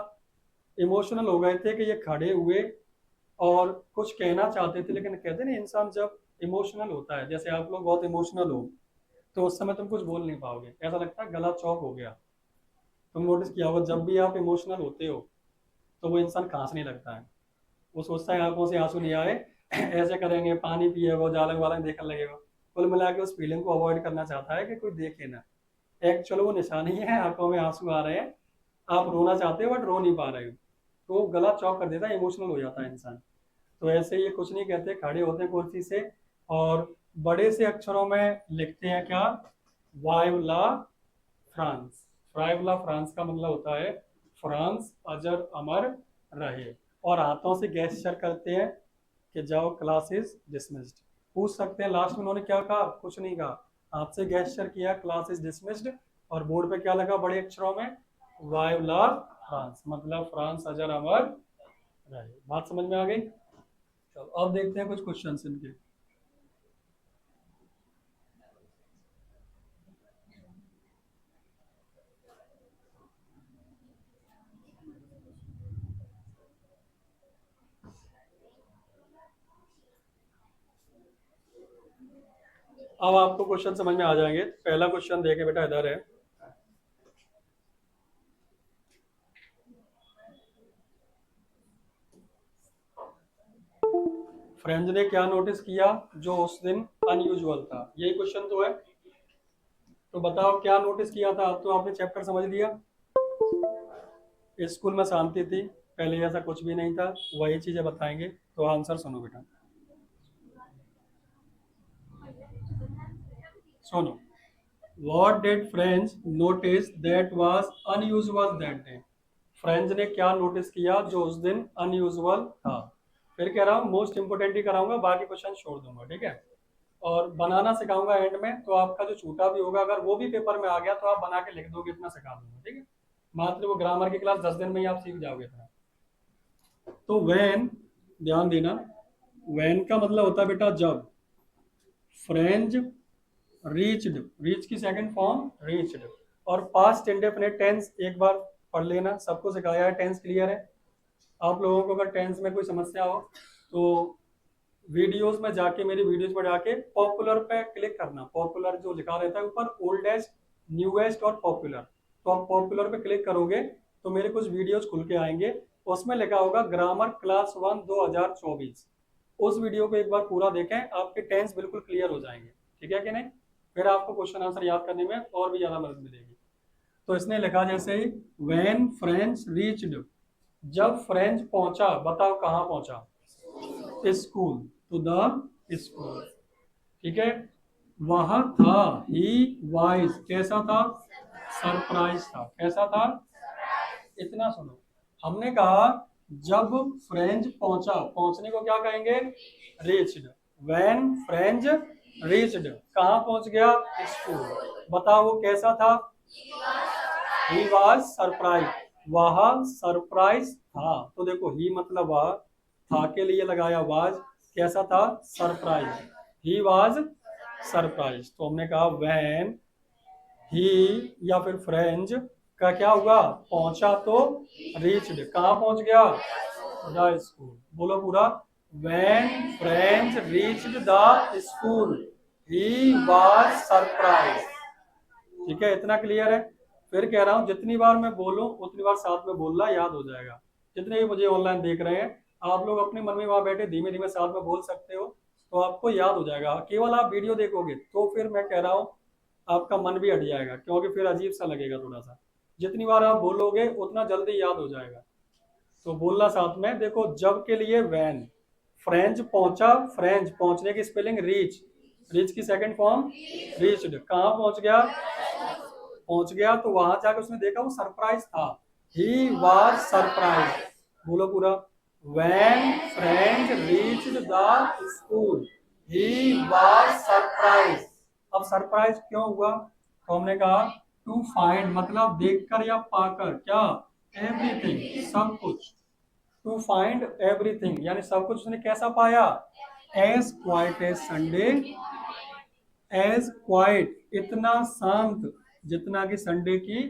इमोशनल हो गए थे कि ये खड़े हुए और कुछ कहना चाहते थे, लेकिन कहते ना इंसान जब इमोशनल होता है, जैसे आप लोग बहुत इमोशनल हो, तो उस समय तुम कुछ बोल नहीं पाओगे, ऐसा लगता है गला चौक हो गया। तुम नोटिस किया होगा जब भी आप इमोशनल होते हो तो वो इंसान खांसने लगता है, वो सोचता है आंखों से आंसू नहीं आए, ऐसे करेंगे, पानी पिएगा, जालंग वालंग देखने लगेगा। कुल मिला के उस फीलिंग को अवॉइड करना चाहता है कि कोई देखे ना। एक्चुअल वो निशानी है, आंखों में आंसू आ रहे हैं, आप रोना चाहते हो बट रो नहीं पा रहे हो, तो वो गला चौक कर देता है, इमोशनल हो जाता है इंसान। तो ऐसे ये कुछ नहीं कहते, खड़े होते हैं कुर्सी से और बड़े से अक्षरों में लिखते हैं क्या, वाइव ला फ्रांस। वाइव ला फ्रांस का मतलब होता है फ्रांस अजर अमर रहे। और हाथों से गेस्चर करते हैं कि जाओ क्लास इज डिसमिस्ड। पूछ सकते हैं लास्ट में उन्होंने क्या कहा, कुछ नहीं कहा, हाथ से गेस्चर किया क्लास इज डिसमिस्ड, और बोर्ड पे क्या लगा बड़े अक्षरों में, वाइव ला फ्रांस, मतलब फ्रांस अजर अमर रहे। बात समझ में आ गई। चलो अब देखते हैं कुछ क्वेश्चन इनके। अब आपको क्वेश्चन समझ में आ जाएंगे। पहला क्वेश्चन देखे बेटा, इधर है। फ्रेंच ने क्या नोटिस किया जो उस दिन अनयूजुअल था, यही क्वेश्चन तो है। तो बताओ क्या नोटिस किया था। अब तो आपने चैप्टर समझ लिया। स्कूल में शांति थी, पहले ऐसा कुछ भी नहीं था, वही चीजें बताएंगे। तो आंसर सुनो बेटा, सुनो। What did French notice that was unusual that day? French ने क्या नोटिस किया जो उस दिन अनयूजुअल था। फिर कह रहा हूँ मोस्ट इंपोर्टेंट ही कराऊंगा, बाकी क्वेश्चन छोड़ दूंगा, ठीक है। और बनाना सिखाऊंगा एंड में, तो आपका जो छूटा भी होगा अगर वो भी पेपर में आ गया तो आप बना के लिख दोगे, इतना सिखा दूंगा, ठीक है। मात्र वो ग्रामर की क्लास 10 दिन में ही आप सीख जाओगे इतना। तो वैन, ध्यान देना, वैन का मतलब होता है बेटा जब। फ्रेंच रीच्ड, रीच की सेकंड फॉर्म रीच्ड। और पास्ट इंडेफिनिट टेंस एक बार पढ़ लेना, सबको सिखाया है, टेंस क्लियर है। आप लोगों को अगर टेंस में कोई समस्या हो तो वीडियोस में जाके, मेरी वीडियोस में जाके पॉपुलर पे क्लिक करना। पॉपुलर जो लिखा रहता है ऊपर, ओल्डेस्ट, न्यूएस्ट और पॉपुलर, तो आप पॉपुलर पे क्लिक करोगे तो मेरे कुछ वीडियोस खुल के आएंगे, उसमें लिखा होगा ग्रामर क्लास 1 2024। उस वीडियो को एक बार पूरा देखें, आपके टेंस बिल्कुल क्लियर हो जाएंगे, ठीक है कि नहीं। फिर आपको क्वेश्चन आंसर याद करने में और भी ज्यादा मदद मिलेगी। तो इसने लिखा जैसे ही, व्हेन फ्रेंच रीच्ड, जब फ्रेंच पहुंचा, बताओ कहाँ पहुंचा, स्कूल, टू द स्कूल, ठीक है। वहां था, ही वाइज, कैसा था, सरप्राइज था, कैसा था। इतना सुनो, हमने कहा जब फ्रेंच पहुंचा, पहुंचने को क्या कहेंगे, रीच्ड। व्हेन फ्रेंच रीच्ड, कहाँ पहुंच गया, स्कूल। बताओ वो कैसा था, ही वाज सरप्राइज, वह सरप्राइज था। तो देखो ही मतलब वह, था के लिए लगाया वाज, कैसा था, सरप्राइज, ही वाज सरप्राइज। तो हमने कहा व्हेन ही या फिर फ्रेंच का क्या हुआ, पहुंचा तो रीच्ड, कहाँ पहुंच गया, द स्कूल। बोलो पूरा, when French reached the school he was surprise, ठीक है। इतना क्लियर है। फिर कह रहा हूँ जितनी बार मैं बोलूँ उतनी बार साथ में बोलना, याद हो जाएगा। जितने भी मुझे ऑनलाइन देख रहे हैं, आप लोग अपने मन में वहां बैठे धीमे धीमे साथ में बोल सकते हो, तो आपको याद हो जाएगा। केवल आप वीडियो देखोगे तो फिर मैं कह रहा हूँ आपका मन भी हट जाएगा, क्योंकि फिर अजीब सा लगेगा थोड़ा सा। जितनी बार आप बोलोगे उतना जल्दी याद हो जाएगा। तो बोलना साथ में, देखो जब के लिए वैन, फ्रेंच पहुंचा, फ्रेंच पहुंचने की स्पेलिंग रीच, रीच की सेकंड फॉर्म रीच्ड, कहाँ पहुंच गया, पहुंच गया। तो वहां जाकर उसने देखा वो सरप्राइज था, ही वाज सरप्राइज। बोलो पूरा, when French reached the school he was surprise. अब सरप्राइज क्यों हुआ, तो हमने कहा टू फाइंड मतलब देखकर या पाकर, क्या, एवरीथिंग, सब कुछ। टू फाइंड एवरीथिंग यानी सब कुछ उसने कैसा पाया, as quiet as Sunday, as quiet इतना शांत जितना कि संडे की,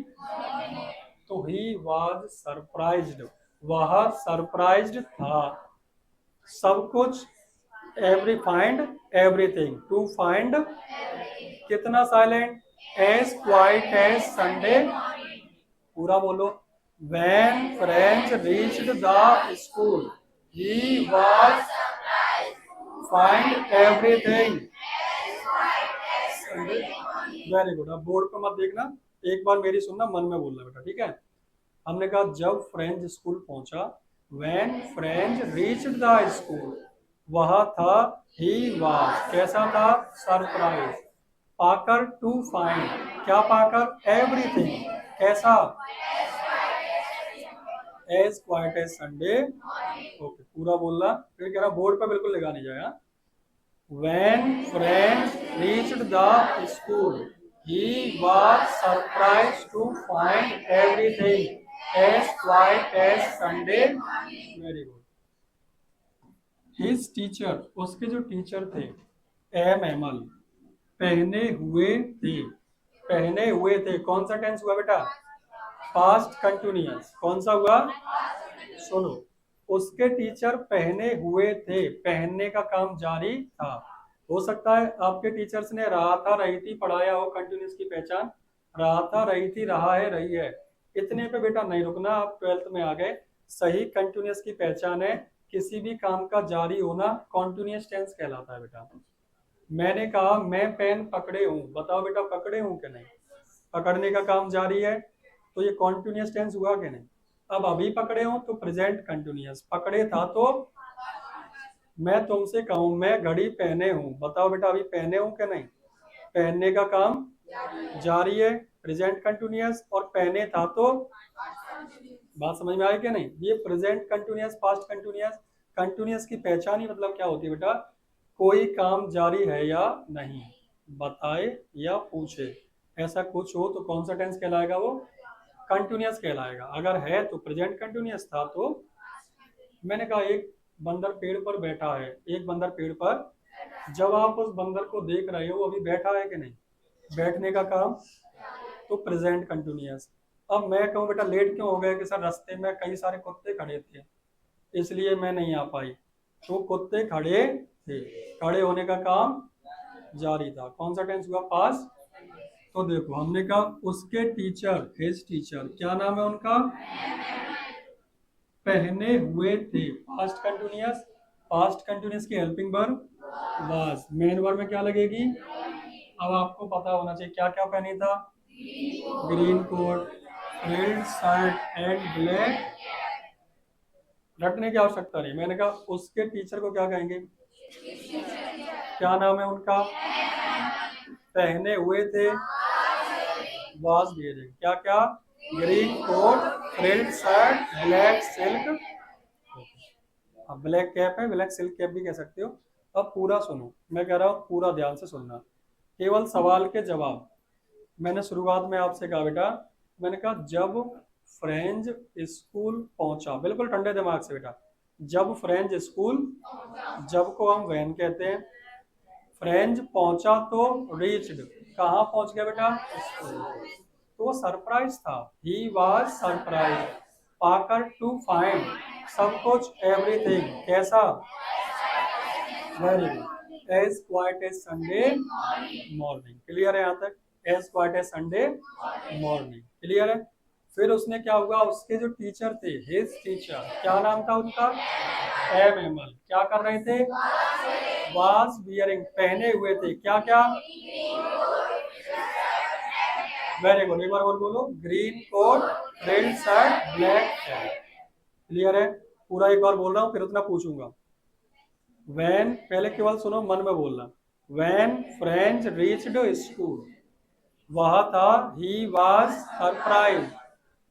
तो ही वाज सरप्राइज्ड, वह सरप्राइज्ड था। सब कुछ, every find everything, to find कितना silent, as quiet as Sunday, पूरा बोलो, when friends reached the school he was find everything. Very good. अब बोर्ड पे मत देखना, एक बार मेरी सुनना, मन में बोलना बेटा, ठीक है। हमने कहा जब फ्रेंच स्कूल पहुंचा, when French reached the school, वह था, ही वाज कैसा था, सरप्राइज। पाकर टू फाइंड, क्या पाकर, एवरीथिंग, कैसा, as quiet as Sunday. Okay, पूरा बोलना, फिर कह रहा बोर्ड पे बिल्कुल लगा नहीं जाएगा। When friends reached the school, he was surprised to find everything as quiet as Sunday. Very good. His teacher, उसके जो टीचर थे, एम एमल, पहने हुए थे, पहने हुए थे, कौन सा टेंस हुआ बेटा, पास्ट कंटिन्यूअस, कौन सा हुआ, सुनो, उसके टीचर पहने हुए थे, पहनने का काम जारी था। हो सकता है आपके टीचर्स ने रहा था रही थी पढ़ाया हो, कंटिन्यूस की पहचान, रहा था रही थी रहा है रही है, इतने पे बेटा नहीं रुकना, आप 12th में आ गए। सही कंटिन्यूस की पहचान है किसी भी काम का जारी होना, कॉन्टिन्यूस टेंस कहलाता है बेटा। मैंने कहा मैं पेन पकड़े हूँ, बताओ बेटा पकड़े हूँ कि नहीं, पकड़ने का काम जारी है, तो ये कॉन्टिन्यूस टेंस हुआ कि नहीं। अब अभी पकड़े हो तो प्रेजेंट कंटिन्यूअस, पकड़े था तो, मैं तुमसे कहूं मैं घड़ी पहने हूं, बताओ बेटा अभी पहने हूं कि नहीं, पहनने का काम जारी है, प्रेजेंट कंटिन्यूअस, और पहने था तो, बात समझ में आई कि नहीं। ये present continuous, past continuous, continuous की पहचान ही मतलब क्या होती है बेटा, कोई काम जारी है या नहीं, बताए या पूछे, ऐसा कुछ हो तो कौन सा टेंस कहलाएगा, वो कंटिन्यूअस कहलाएगा। अगर है तो प्रेजेंट कंटिन्यूअस था तो, मैंने कहा एक बंदर पेड़ पर बैठा है, एक बंदर पेड़ पर, जब आप उस बंदर को देख रहे हो अभी बैठा है कि नहीं, बैठने का काम, तो प्रेजेंट कंटिन्यूअस। अब मैं कहूँ बेटा लेट क्यों हो गया, कि सर रास्ते में कई सारे कुत्ते खड़े थे इसलिए मैं नहीं आ पाई, तो कुत्ते खड़े थे, खड़े होने का काम जारी था, कौन सा टेंस हुआ, पास। तो देखो हमने कहा उसके टीचर, हिज टीचर, क्या नाम है उनका, पहने हुए थे, पास्ट कंटिन्यूअस, पास्ट कंटिन्यूअस की helping verb was, main verb में क्या लगेगी। अब आपको पता होना चाहिए क्या क्या पहनी था, green coat, red shirt and black, रटने की आवश्यकता नहीं। मैंने कहा उसके टीचर को क्या कहेंगे, क्या नाम है उनका, पहने हुए थे, वाज दिए थे, क्या क्या, green coat, red shirt, black silk, अब ब्लैक कैप है, ब्लैक सिल्क कैप भी कह सकते हो। अब पूरा सुनो, मैं कह रहा हूँ पूरा ध्यान से सुनना, केवल सवाल के जवाब। मैंने शुरुआत में आपसे कहा बेटा, मैंने कहा जब फ्रेंच स्कूल पहुंचा, बिल्कुल ठंडे दिमाग से बेटा, जब फ्रेंच स्कूल, जब को हम वैन कहते हैं, फ्रेंच पहुंचा तो रीच्ड, कहाँ पहुंच गया बेटा, स्कूल, तो सरप्राइज था, ही वाज सरप्राइज। पाकर टू फाइंड, सब कुछ, एवरीथिंग, कैसा, very good, as quiet as Sunday morning, clear है यहाँ तक, as quiet as Sunday morning, clear है। फिर उसने क्या हुआ, उसके जो टीचर थे, हिज टीचर, क्या नाम था उनका, एम एमल, क्या कर रहे थे, वाज बियरिंग, पहने हुए थे, क्या क्या, वेरी गुड, एक बार और बोलो, green coat, red shirt, black pant, clear है। पूरा एक बार बोल रहा हूँ फिर उतना पूछूंगा। वैन, पहले केवल सुनो मन में बोलना, वैन फ्रेंच रीच्ड स्कूल, वह था, ही वाज सरप्राइज,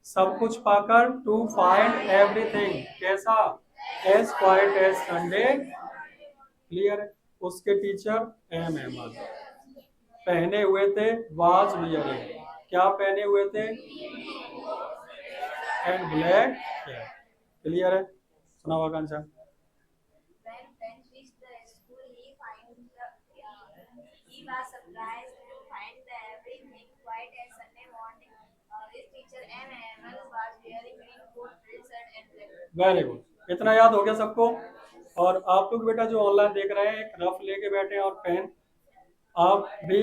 सब कुछ पाकर, टू फाइंड एवरीथिंग, कैसा, as quiet as Sunday, clear है। उसके टीचर एम एमल, पहने हुए थे, वाज वियरिंग, क्या पहने हुए थे, एंड ब्लैक हेयर। क्लियर है? सुना हुआ answer. When Ben reached the school, he was surprised to find everything quiet and Sunday morning. His teacher M. Emil was wearing green coat, red shirt, and black. Very good, इतना याद हो गया सबको। और आप लोग बेटा जो ऑनलाइन देख रहे हैं, एक रफ लेके बैठे हैं और पेन, आप भी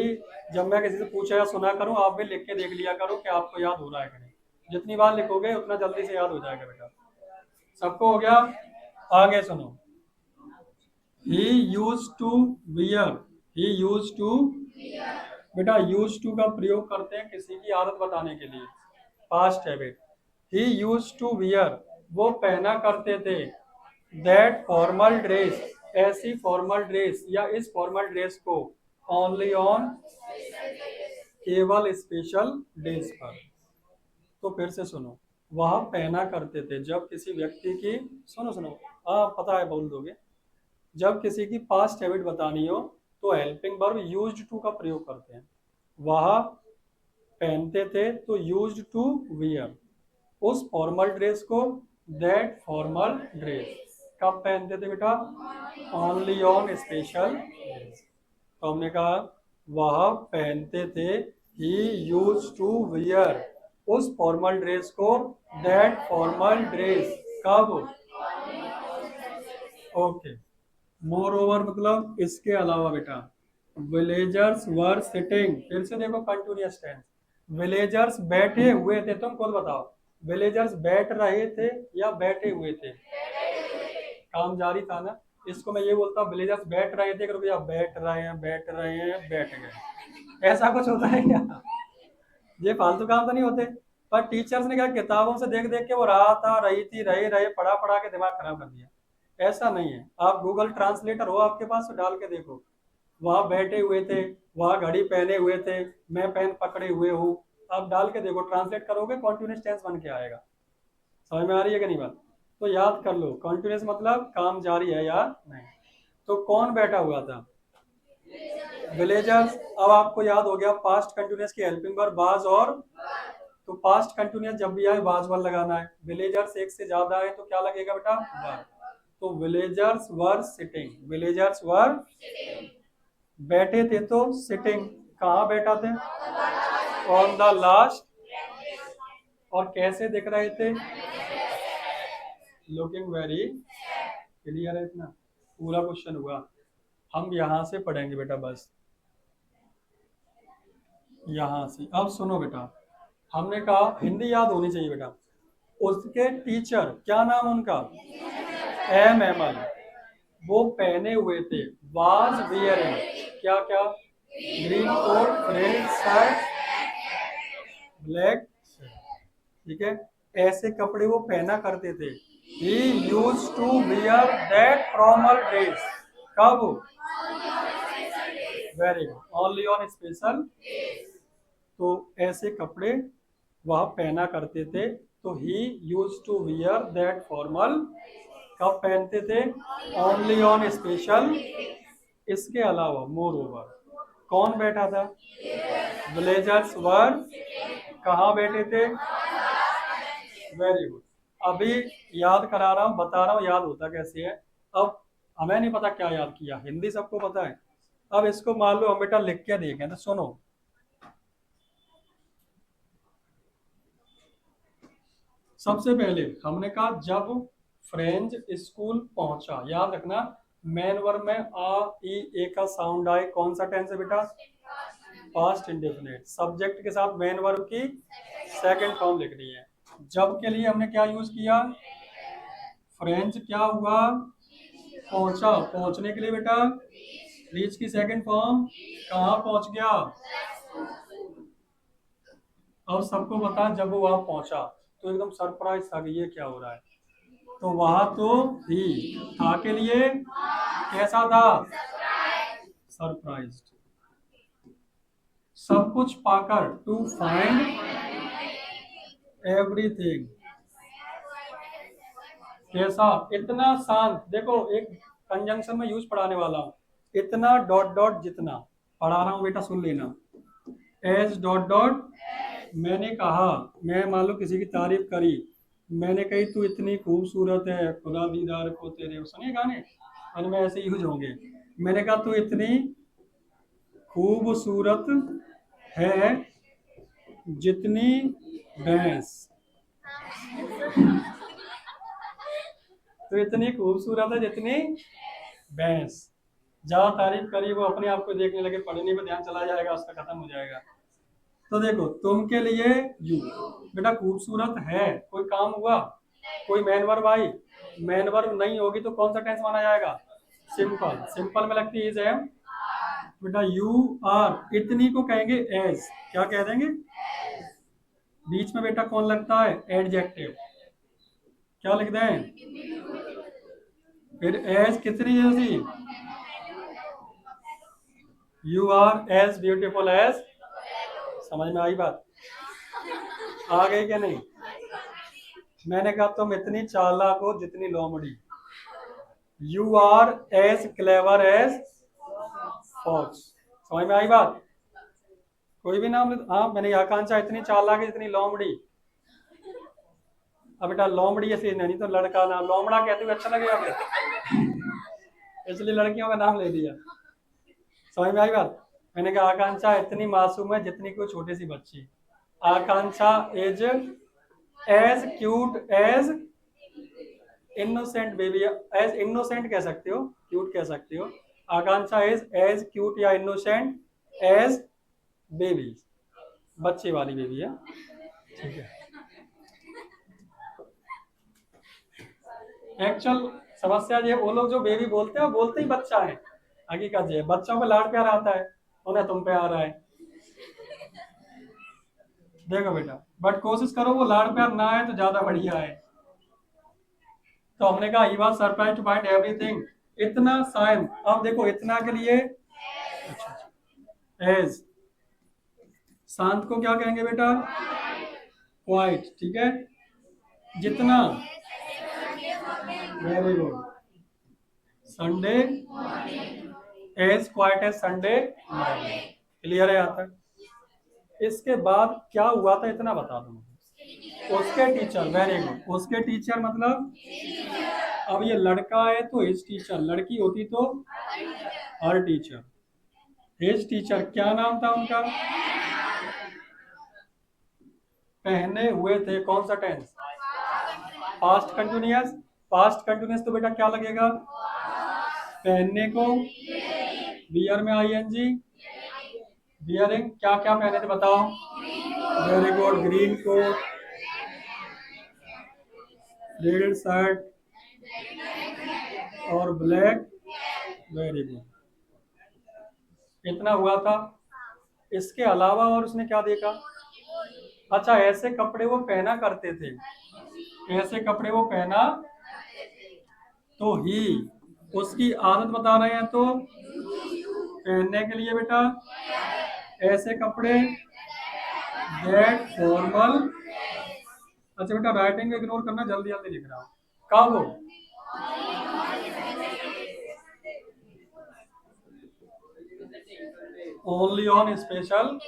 जब मैं किसी से पूछा या सुना करूं, आप भी लिख के देख लिया करो कि आपको याद हो रहा है कि नहीं। जितनी बार लिखोगे उतना जल्दी से याद हो जाएगा बेटा। सबको हो गया? आगे सुनो। He use to wear, he use to, बेटा यूज टू का प्रयोग करते हैं किसी की आदत बताने के लिए, past habit. He use to wear, वो पहना करते थे, दैट फॉर्मल ड्रेस, ऐसी फॉर्मल ड्रेस या इस फॉर्मल ड्रेस को, ओनली ऑन, केवल स्पेशल डेज पर। तो फिर से सुनो, वह पहना करते थे जब किसी व्यक्ति की, सुनो सुनो, हाँ पता है बोल दोगे, जब किसी की पास्ट हैबिट बतानी हो तो हेल्पिंग वर्ब यूज्ड टू का प्रयोग करते हैं। वह पहनते थे तो यूज्ड टू वियर, उस फॉर्मल ड्रेस को, दैट फॉर्मल ड्रेस, कब पहनते थे बेटा, ओनली ऑन स्पेशल डेज। तो हमने कहा वह पहनते थे, ही यूज टू वियर, उस फॉर्मल ड्रेस को, दैट फॉर्मल ड्रेस, कब, ओके। मोर ओवर मतलब इसके अलावा बेटा। विलेजर्स वर सिटिंग, फिर से देखो कंटिन्यूअस टेंस। विलेजर्स बैठे हुए थे, तुम खुद बताओ, विलेजर्स बैठ रहे थे या बैठे हुए थे? काम जारी था ना। इसको मैं ये बोलता हूँ विलेजर्स बैठ रहे थे, रुपया बैठ रहे हैं, बैठ रहे हैं, बैठ गए, ऐसा कुछ होता है क्या? ये फालतू काम तो नहीं होते। पर टीचर्स ने क्या किताबों से देख देख के वो रहा था, रही थी, रहे रहे, पढ़ा पढ़ा के दिमाग खराब कर दिया। ऐसा नहीं है। आप गूगल ट्रांसलेटर हो आपके पास तो डाल के देखो, वहां बैठे हुए थे, वहां घड़ी पहने हुए थे, मैं पेन पकड़े हुए हूँ, आप डाल के देखो, ट्रांसलेट करोगे कॉन्टिन्यूस टेंस बन के आएगा। समझ में आ रही है कि नहीं बात? तो याद कर लो, कॉन्टिन्यूस मतलब काम जारी है या नहीं। तो कौन बैठा हुआ था? विलेजर्स। अब आपको याद हो गया पास्ट कंटिन्यूस की हेल्पिंग वर्ब वाज और, तो पास्ट कंटिन्यूस जब भी आए वाज वर लगाना है। विलेजर्स एक से ज्यादा है तो क्या लगेगा बेटा, वर। तो विलेजर्स वर सिटिंग, विलेजर्स वर बैठे थे तो सिटिंग, कहाँ बैठा थे, ऑन द लास्ट, और कैसे दिख रहे थे, लुकिंग वेरी, क्लियर है इतना? पूरा क्वेश्चन हुआ। हम यहां से पढ़ेंगे बेटा बस, यहां से। अब सुनो बेटा, हमने कहा हिंदी याद होनी चाहिए बेटा। उसके टीचर, क्या नाम उनका, एम एमल, वो पहने हुए थे, वाज वियरिंग, क्या क्या, green coat, red shirt, black, ठीक है, ऐसे कपड़े वो पहना करते थे। He use to wear that formal dress, कब, very good, only on special, तो ऐसे कपड़े वह पहना करते थे। तो he use to wear that formal, कब पहनते थे, ओनली ऑन स्पेशल, इसके अलावा, मोर ओवर। कौन बैठा था, विलेजर्स वर, कहाँ बैठे थे, वेरी गुड। अभी याद करा रहा हूँ, बता रहा हूँ याद होता कैसे है। अब हमें नहीं पता क्या याद किया, हिंदी सबको पता है। अब इसको मान लो हम बेटा लिख के देखें, तो सुनो। सबसे पहले हमने कहा जब फ्रेंच स्कूल पहुंचा, याद रखना, मेन वर्ब में आ ई ए का साउंड आए, कौन सा टेंस है बेटा, पास्ट इंडेफिनिट। सब्जेक्ट के साथ मेन वर्ब की सेकंड फॉर्म लिखनी है। जब के लिए हमने क्या यूज किया, फ्रेंच, क्या हुआ, पहुंचा, पहुंचने के लिए बेटा रीच की सेकंड फॉर्म, कहाँ पहुंच गया। और सबको बता जब वो वहां पहुंचा तो एकदम सरप्राइज था कि ये क्या हो रहा है। तो वहां तो ही, था के लिए कैसा था, सरप्राइज। सब कुछ पाकर, टू फाइंड एवरीथिंग, कैसा, इतना शांत। देखो एक कंजंक्शन में यूज पढ़ाने वाला हूँ, इतना डॉट डॉट जितना, पढ़ा रहा हूँ बेटा, सुन लेना। एज डॉट डॉट, मैंने कहा, मैं मान लो किसी की तारीफ करी, मैंने कही तू इतनी खूबसूरत है, खुदा दीदार को तेरे, सुनिए गाने उनमें ऐसे यूज होंगे। मैंने कहा तू इतनी खूबसूरत है जितनी भैंस, तो इतनी खूबसूरत है जितनी भैंस। जहाँ तारीफ करी वो अपने आप को देखने लगे, पढ़ने में ध्यान चला जाएगा, उसका खत्म हो जाएगा। तो देखो तुम के लिए यू, बेटा खूबसूरत है, कोई काम हुआ, कोई man verb I, man verb नहीं होगी तो कौन सा टेंस माना जाएगा? सिंपल। सिंपल में लगती है इज एम। बेटा यू आर, इतनी को कहेंगे एज, क्या कह देंगे? बीच में बेटा कौन लगता है? एडजेक्टिव, क्या लिख दें? फिर एज कितनी जैसी? You are as beautiful as, समझ में आई बात? आ गई क्या नहीं? मैंने कहा तुम इतनी चालाक हो जितनी लोमड़ी, you are as clever as fox, समझ में आई बात? कोई भी नाम, हाँ मैंने आकांक्षा इतनी चालाक है जितनी लोमड़ी। अब बेटा लोमड़ी ऐसे नहीं तो लड़का नाम लोमड़ा कहते हुए अच्छा लगेगा फिर, इसलिए लड़कियों का नाम ले दिया। समझ में आई बात? मैंने कहा आकांक्षा इतनी मासूम है जितनी कोई छोटी सी बच्ची, Akanksha is as cute as innocent baby, as innocent कह सकते हो, क्यूट कह सकते हो। आकांक्षा इज एज क्यूट या इनोसेंट एज बेबी, बच्चे वाली बेबी है, ठीक है। एक्चुअल समस्या ये, वो लोग जो बेबी बोलते हैं वो बोलते ही बच्चा है, हकीकत ये बच्चों पे लाड प्यार आता है, उन्हें तुम पे आ रहा है। देखो बेटा, बट कोशिश करो वो लाड प्यार ना आए तो ज्यादा बढ़िया है। तो हमने कहा he was surprise to find everything, इतना साइम। अब देखो इतना के लिए एज, शांत को क्या कहेंगे बेटा? क्वाइट, ठीक है। जितना, very good, Sunday as quiet as Sunday, clear है यहाँ तक? इसके बाद क्या हुआ था इतना बता दो मुझे। उसके टीचर, वेरी गुड, उसके टीचर मतलब, अब ये लड़का है तो हिज टीचर, लड़की होती तो हर टीचर। हिज टीचर क्या नाम था उनका? पहने हुए थे, कौन सा tense? Past continuous. Past continuous तो बेटा क्या लगेगा? पहनने को, वियर में आईएनजी, वियरिंग, क्या क्या पहने थे बताओ? Very good, green coat, red shirt और ब्लैक, वेरी गुड, इतना हुआ था। इसके अलावा और उसने क्या देखा? अच्छा ऐसे कपड़े वो पहना करते थे, ऐसे कपड़े वो पहना, तो ही उसकी आदत बता रहे हैं, तो पहनने के लिए बेटा ऐसे कपड़े, दैट फॉर्मल। अच्छा बेटा राइटिंग इग्नोर करना, जल्दी जल्दी लिख रहा हूँ। कब? Only on special.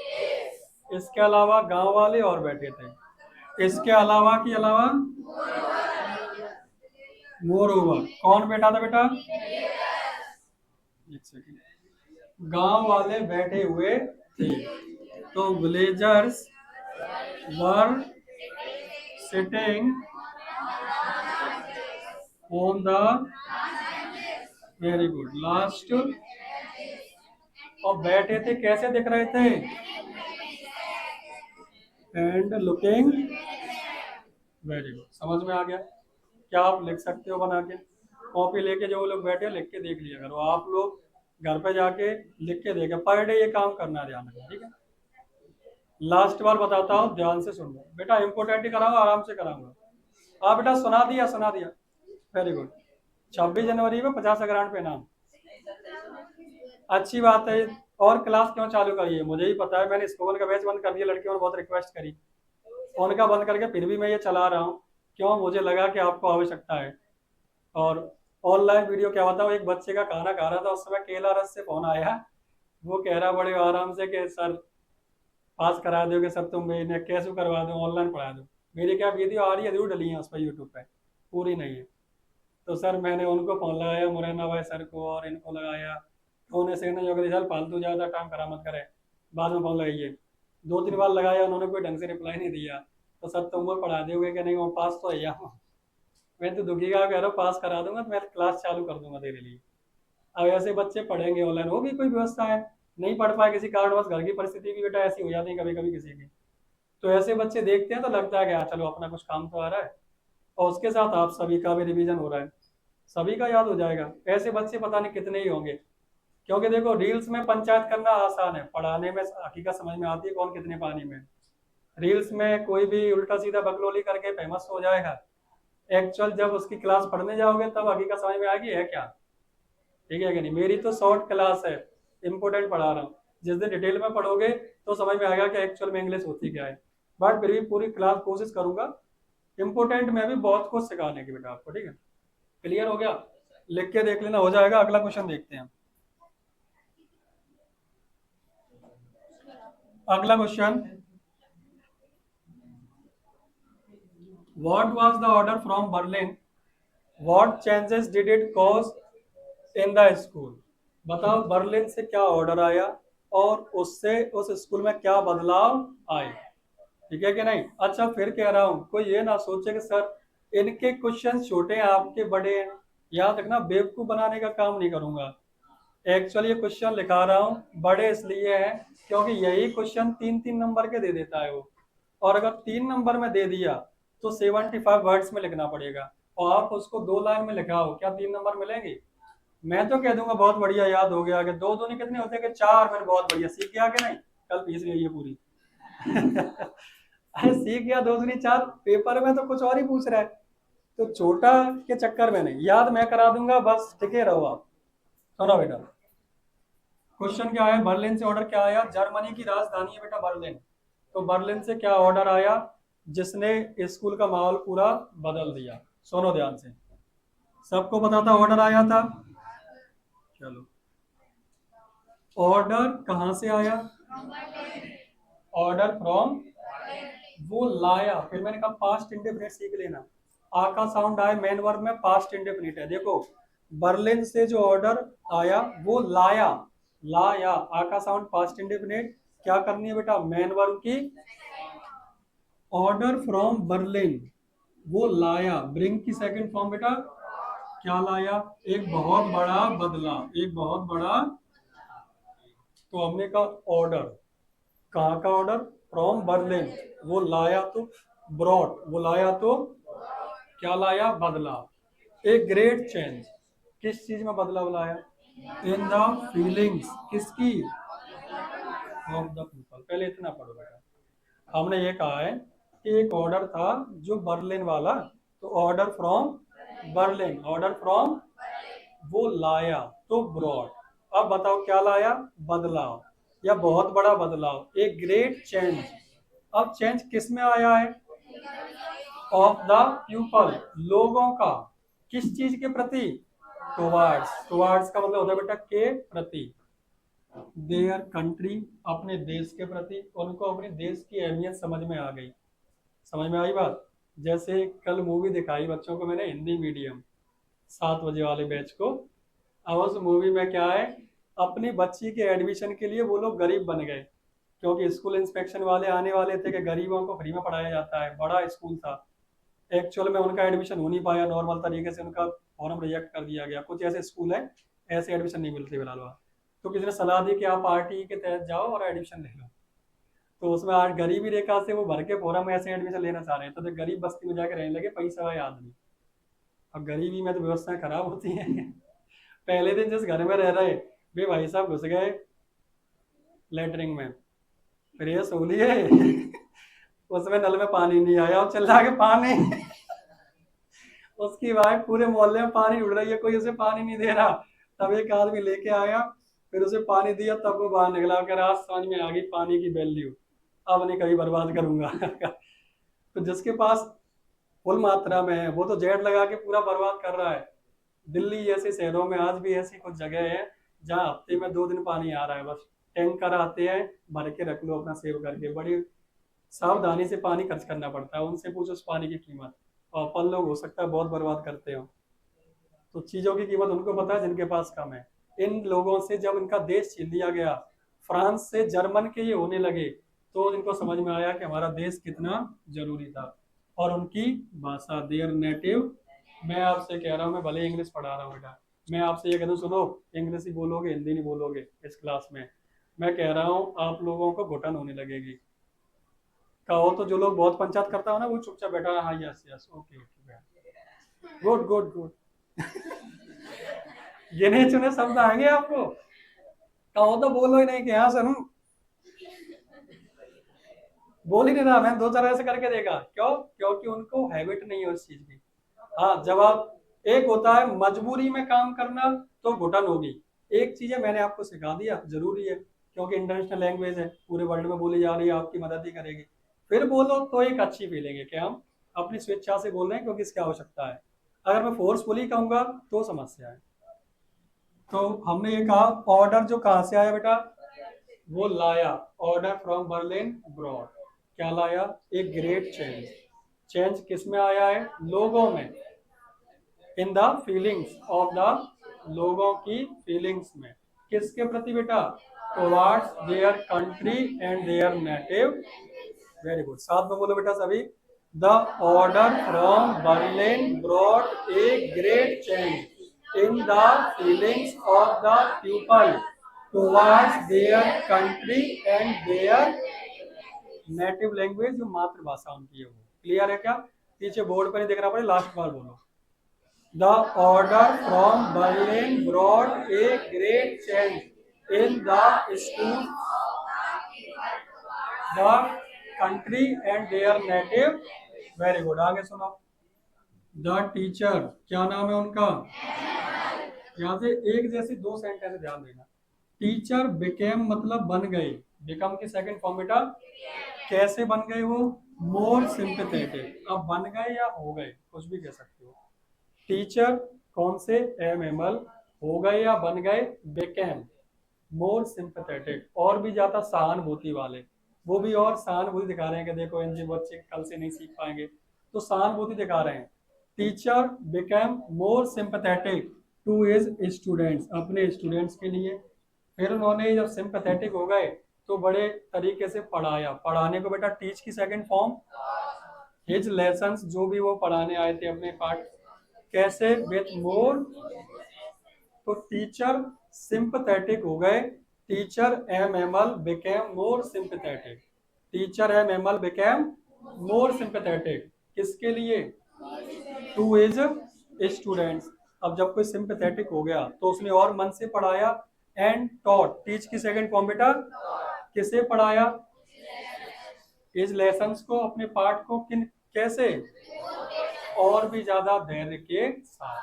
इसके अलावा गांव वाले और बैठे थे, इसके अलावा के अलावा मोर ओवर, कौन बैठा था बेटा? एक सेकंड, गांव वाले बैठे हुए थे, तो villagers were sitting on the, very good, last, और बैठे थे कैसे दिख रहे थे? एंड लुकिंग, वेरी गुड, समझ में आ गया? क्या आप लिख सकते हो बना के? कॉपी लेके जो लोग बैठे हो लिख के देख लिया करो, आप लोग घर पे जाके लिख के देखे, पर डे ये काम करना, ध्यान रखना, ठीक है? लास्ट बार बताता हूँ, ध्यान से सुन लो बेटा, इंपोर्टेंट ही कराऊंगा, आराम से कराऊंगा। हाँ बेटा सुना दिया, सुना दिया, वेरी गुड। 26 जनवरी में 50 अग्रहण पे नाम, अच्छी बात है। और क्लास क्यों चालू करी है मुझे ही पता है, मैंने स्पोकन का बैच बंद कर दिया, लड़कियों ने बहुत रिक्वेस्ट करी, उनका बंद करके फिर भी मैं ये चला रहा हूँ, क्यों? मुझे लगा कि आपको आवश्यकता है। और ऑनलाइन वीडियो क्या बताऊँ, एक बच्चे का खाना खा रहा था, उस समय केला रस से फोन आया वो कह रहा बड़े आराम से कि सर पास करा दोगे सर, तुम मैंने कैसे करवा दो, ऑनलाइन पढ़ा दो। मेरी क्या वीडियो आ रही है, जरूर डली है उस पर यूट्यूब पे, पूरी नहीं है। तो सर मैंने उनको फोन लगाया, मुरैना भाई सर को और इनको लगाया, तो उन्हें से जो सर फालतू ज़्यादा टाइम खराब मत करे, बाद में फोन लगाइए। 2-3 बार लगाया, उन्होंने कोई ढंग से रिप्लाई नहीं दिया। तो सर तुम वो पढ़ा दोगे कि नहीं, वो पास तो है यहाँ। मैं तो दुखी का कह रहा हूँ, पास करा दूंगा तो मैं क्लास चालू कर दूंगा तेरे लिए। अब ऐसे बच्चे पढ़ेंगे ऑनलाइन, वो भी कोई व्यवस्था है, नहीं पढ़ पाए किसी कारणवश, घर की परिस्थिति भी बेटा ऐसी हो जाती है कभी कभी किसी की। तो ऐसे बच्चे देखते हैं तो लगता है कि हाँ चलो अपना कुछ काम तो आ रहा है, और उसके साथ आप सभी का भी रिवीजन हो रहा है, सभी का याद हो जाएगा। ऐसे बच्चे पता नहीं कितने ही होंगे। क्योंकि देखो रील्स में पंचायत करना आसान है, पढ़ाने में हकीकत समझ में आती है कौन कितने पानी में। रील्स में कोई भी उल्टा सीधा बकलोली करके फेमस हो जाएगा, एक्चुअल जब उसकी क्लास पढ़ने जाओगे तब हकीकत समझ में आएगी है क्या। ठीक है कि नहीं। मेरी तो शॉर्ट क्लास है, इंपोर्टेंट पढ़ा रहा हूँ। जिस दिन डिटेल में पढ़ोगे तो समझ में आएगा कि एक्चुअल में इंग्लिश होती क्या है। बट फिर भी पूरी क्लास कोशिश करूंगा इंपोर्टेंट में भी बहुत कुछ सिखाने की बेटा आपको। ठीक है, क्लियर हो गया, लिख के देख लेना, हो जाएगा। अगला क्वेश्चन देखते हैं। अगला question, what was the order from Berlin, what changes did it cause in the school. बताओ बर्लिन से क्या ऑर्डर आया और उससे उस स्कूल में क्या बदलाव आए। ठीक है कि नहीं। अच्छा फिर कह रहा हूँ, कोई ये ना सोचे कि सर इनके क्वेश्चन छोटे हैं आपके बड़े हैं। याद रखना, बेवकूफ बनाने का काम नहीं करूंगा। एक्चुअली ये क्वेश्चन लिखा रहा हूँ बड़े इसलिए है क्योंकि यही क्वेश्चन 3-3 नंबर के दे देता है वो। और अगर 3 नंबर में दे दिया तो 75 वर्ड्स में लिखना पड़ेगा, और आप उसको 2 लाइन में लिखाओ, क्या 3 नंबर मिलेंगे। मैं तो कह दूंगा बहुत बढ़िया, याद हो गया कि दो दूनी कितने होते हैं कि 4, मैंने बहुत बढ़िया सीख गया कि नहीं, कल फीस गई है पूरी। अरे सीख गया, 2 दूनी 4, पेपर में तो कुछ और ही पूछ रहा है। तो छोटा के चक्कर में नहीं, याद मैं करा दूंगा, बस टिके रहो आप। सुनो बेटा, क्वेश्चन क्या है, बर्लिन से ऑर्डर क्या आया। जर्मनी की राजधानी है बेटा बर्लिन, तो बर्लिन से क्या ऑर्डर आया जिसने स्कूल का माहौल पूरा बदल दिया। सुनो ध्यान से, सबको पता था ऑर्डर आया था। चलो, ऑर्डर कहाँ से आया, ऑर्डर फ्रॉम, वो लाया। फिर मैंने कहा पास्ट इंडेफिनिट सीख लेना, आ का साउंड आए मेन वर्ब में, पास्ट इंडेफिनिट है। देखो बर्लिन से जो ऑर्डर आया वो लाया, लाया, आ का साउंड पास्ट इंडेफिनिट, क्या करनी है बेटा, मेन वर्ब की। ऑर्डर फ्रॉम बर्लिन, वो लाया, ब्रिंग की सेकंड फॉर्म बेटा, क्या लाया, एक बहुत बड़ा बदलाव, एक बहुत बड़ा। तो हमने कहा ऑर्डर, कहाँ का ऑर्डर, फ्रॉम बर्लिन, वो लाया तो ब्रॉट, वो लाया तो क्या लाया, बदलाव। ए ग्रेट चेंज, किस चीज में बदलाव लाया, इन द फीलिंग्स, किसकी, ऑफ द पीपल। पहले इतना पढ़ो बेटा, हमने ये कहा है कि एक ऑर्डर था जो बर्लिन वाला, तो order from Berlin, order from, वो लाया तो ब्रॉड। अब बताओ क्या लाया, बदलाव या बहुत बड़ा बदलाव, एक ग्रेट चेंज। अब चेंज किस में आया है, ऑफ द पीपल, लोगों का, किस चीज के प्रति, टुवार्ड्स, टुवार्ड्स का मतलब होता है बेटा के प्रति, देयर कंट्री, अपने देश के प्रति। उनको अपने देश की अहमियत समझ में आ गई, समझ में आई बात। जैसे कल मूवी दिखाई बच्चों को मैंने, हिंदी मीडियम 7 बजे वाले बैच को। अब उस मूवी में क्या है, अपनी बच्ची के एडमिशन के लिए वो लोग गरीब बन गए, क्योंकि स्कूल इंस्पेक्शन वाले आने वाले थे कि गरीबों को फ्री में पढ़ाया जाता है, बड़ा स्कूल था। एक्चुअल में उनका एडमिशन हो नहीं पाया, नॉर्मल तरीके से उनका फॉर्म रिजेक्ट कर दिया गया। कुछ ऐसे स्कूल है ऐसे एडमिशन नहीं मिलते फिलहाल वहाँ। तो किसी ने सलाह दी कि आप आरटीई के तहत जाओ और एडमिशन ले लो। तो उसमें आज गरीबी रेखा से वो भर के फॉर्म ऐसे एडमिशन लेना चाह रहे हैं, तो गरीब बस्ती में जाकर रहने लगे पैसा वाले आदमी। अब गरीबी में तो व्यवस्थाएं खराब होती हैं। पहले दिन जिस घर में रह रहे वे भाई साहब घुस गए लेटरिंग में, फिर ये सहूलिए उसमें नल में पानी नहीं आया, और चिल्ला के पानी। उसकी वाइफ पूरे मोहल्ले में पानी उड़ रही है, कोई उसे पानी नहीं दे रहा। तब एक आदमी लेके आया, फिर उसे पानी दिया, तब वो बाहर निकला कर आज समझ में आ गई पानी की वैल्यू, अब नहीं कभी बर्बाद करूंगा। तो जिसके पास फुल मात्रा में है वो तो जेट लगा के पूरा बर्बाद कर रहा है। दिल्ली जैसे शहरों में आज भी ऐसी कुछ जगह है जहाँ हफ्ते में 2 दिन पानी आ रहा है, बस टैंकर आते हैं, भर के रख लो अपना सेव करके। बड़ी सावधानी से पानी खर्च करना पड़ता है, उनसे पूछो उस पानी की कीमत। और अपन लोग हो सकता है बहुत बर्बाद करते हो। तो चीजों की कीमत उनको पता है जिनके पास कम है। इन लोगों से जब इनका देश छीन लिया गया, फ्रांस से जर्मन के ये होने लगे, तो इनको समझ में आया कि हमारा देश कितना जरूरी था। और उनकी भाषा, देयर नेटिव। मैं आपसे कह रहा हूँ, मैं भले इंग्लिश पढ़ा रहा हूँ बेटा, मैं आपसे ये कह दूँ सुनो, इंग्लिश ही बोलोगे, हिंदी नहीं बोलोगे इस क्लास में। मैं कह रहा हूँ आप लोगों को घुटन होने लगेगी। कहो तो जो लोग बहुत पंचायत करता हो ना, वो चुपचाप बैठा है, हाँ yes yes okay okay, good good good. गिने चुने शब्द आएंगे आपको, कहो तो बोलो ही नहीं कि हाँ सर बोल ही नहीं रहा, मैं 2 4 ऐसे करके देखा। क्यों? क्योंकि उनको हैबिट नहीं है उस चीज की। हाँ, जब आप, एक होता है मजबूरी में काम करना, तो घुटन होगी। एक चीज है, मैंने आपको सिखा दिया, जरूरी है क्योंकि इंटरनेशनल लैंग्वेज है, पूरे वर्ल्ड में बोली जा रही है, आपकी मदद ही करेगी। फिर बोलो तो एक अच्छी फीलिंग है कि हम अपनी स्वेच्छा से बोल रहे हैं क्योंकि इसकी आवश्यकता है। अगर मैं फोर्सफुली कहूंगा तो समस्या है। तो हमने ये कहा ऑर्डर जो कहाँ से आया बेटा, वो लाया, ऑर्डर फ्रॉम बर्लिन ब्रॉड। क्या लाया? एक ग्रेट चेंज। चेंज किस में आया है? लोगों में। In the feelings of the, लोगों की फीलिंग्स में। किसके प्रति बेटा? Towards their country and their native. Very good, साथ में बोलो बेटा सभी। The order from Berlin brought a great change in the feelings of the people towards their country and their native language, जो मातृभाषा उनकी है वो। क्लियर है क्या? पीछे बोर्ड पर नहीं देखना पड़े, लास्ट बार बोलो। The order from Berlin brought a great change in the school, the country and their native. Very good, आगे सुनो। द टीचर, क्या नाम है उनका? यहाँ से एक जैसे 2 सेंटेंस ध्यान देना। टीचर बिकेम मतलब बन गए, बिकम की सेकंड फॉर्म बेटा। कैसे बन गए वो? मोर सिंपैथेटिक। अब बन गए या हो गए, कुछ भी कह सकते हो। टीचर कौन से? M Hamel. हो गए या बन गए? बिकेम मोर सिंपैथेटिक, और भी ज्यादा सहानुभूति वाले। वो भी और सहानुभूति दिखा रहे हैं कि देखो इनके बच्चे कल से नहीं सीख पाएंगे, तो सहानुभूति दिखा रहे हैं। Teacher became more sympathetic to his students, अपने स्टूडेंट्स के लिए। फिर उन्होंने जब सिंपैथेटिक हो गए तो बड़े तरीके से पढ़ाया। पढ़ाने को बेटा टीच की सेकंड फॉर्म हिज लेसन्स, जो भी वो पढ़ाने आए थे अपने पाठ। कैसे? With more. तो टीचर सिंपैथेटिक हो गए, teacher M Hamel became more sympathetic. Teacher M Hamel became more sympathetic, किसके लिए? To his students. अब जब कोई सिंपैथेटिक हो गया तो उसने और मन से पढ़ाया। एंड टॉट, टीच की सेकंड फॉर्म बेटा। किसे पढ़ाया? इस लेसन्स को, अपने पाठ को, किन, कैसे? और भी ज्यादा धैर्य के साथ।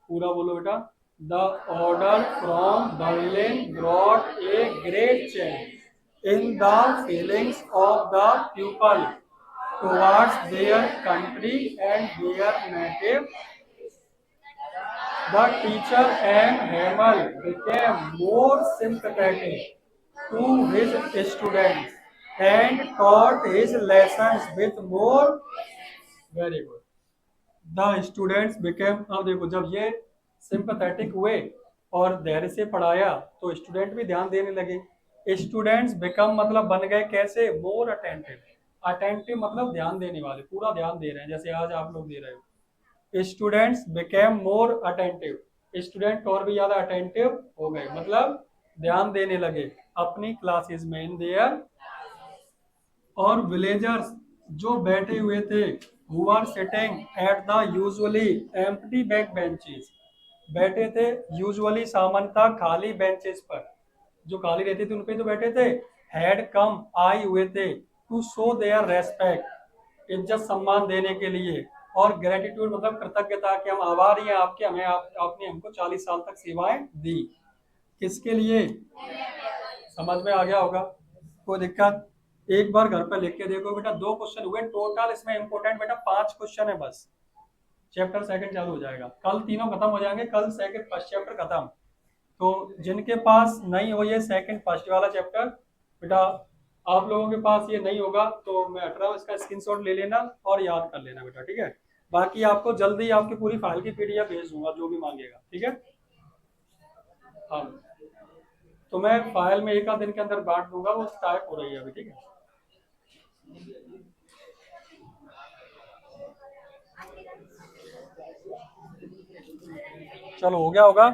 पूरा बोलो बेटा। The order from Berlin brought a great change in the feelings of the people towards their country and their native. The teacher and Hemal became more sympathetic to his students and taught his lessons with more. Very good. The students became, अब देखो जब ये sympathetic हुए और धैर्य से पढ़ाया तो स्टूडेंट भी ध्यान देने लगे। स्टूडेंट्स बिकम मतलब बन गए, कैसे? मोर अटेंटिव। अटेंटिव मतलब ध्यान देने वाले, पूरा ध्यान दे रहे हैं, जैसे आज आप लोग दे रहे हो। Students became more attentive, student और भी ज्यादा अटेंटिव हो गए, मतलब ध्यान देने लगे अपनी क्लासेस में। इन देयर, और विलेजर्स जो बैठे हुए थे, who are sitting at the usually empty back benches, बैठे थे यूजुअली सामान्यतः खाली बेंचेस पर, जो खाली रहती थी उन पे तो बैठे थे। हैड कम आए हुए थे, टू शो देयर रेस्पेक्ट, इज्जत सम्मान देने के लिए। और ग्रेटिट्यूड मतलब कृतज्ञता, कि हम आभारी हैं आपके, हमें आपने हमको 40 साल तक सेवाएं दी। किसके लिए? समझ में आ गया होगा, कोई दिक्कत? एक बार घर पर लिख के देखो बेटा। 2 क्वेश्चन हुए टोटल इसमें, इंपोर्टेंट बेटा 5 क्वेश्चन है बस। चैप्टर सेकंड चालू हो जाएगा कल, तीनों खत्म हो जाएंगे कल, सेकंड फर्स्ट चैप्टर खत्म। तो जिनके पास नहीं हो ये सेकंड फर्स्ट वाला चैप्टर, बेटा आप लोगों के पास ये नहीं होगा तो मैं हट रहा हूँ, इसका स्क्रीनशॉट ले लेना और याद कर लेना बेटा, ठीक है। बाकी आपको जल्दी आपकी पूरी फाइल की पीडीएफ भेज दूंगा जो भी मांगेगा, ठीक है। हाँ, तो मैं फाइल में एक आध दिन के अंदर बांट दूंगा, वो टाइप हो रही है अभी, ठीक है। चलो हो गया होगा।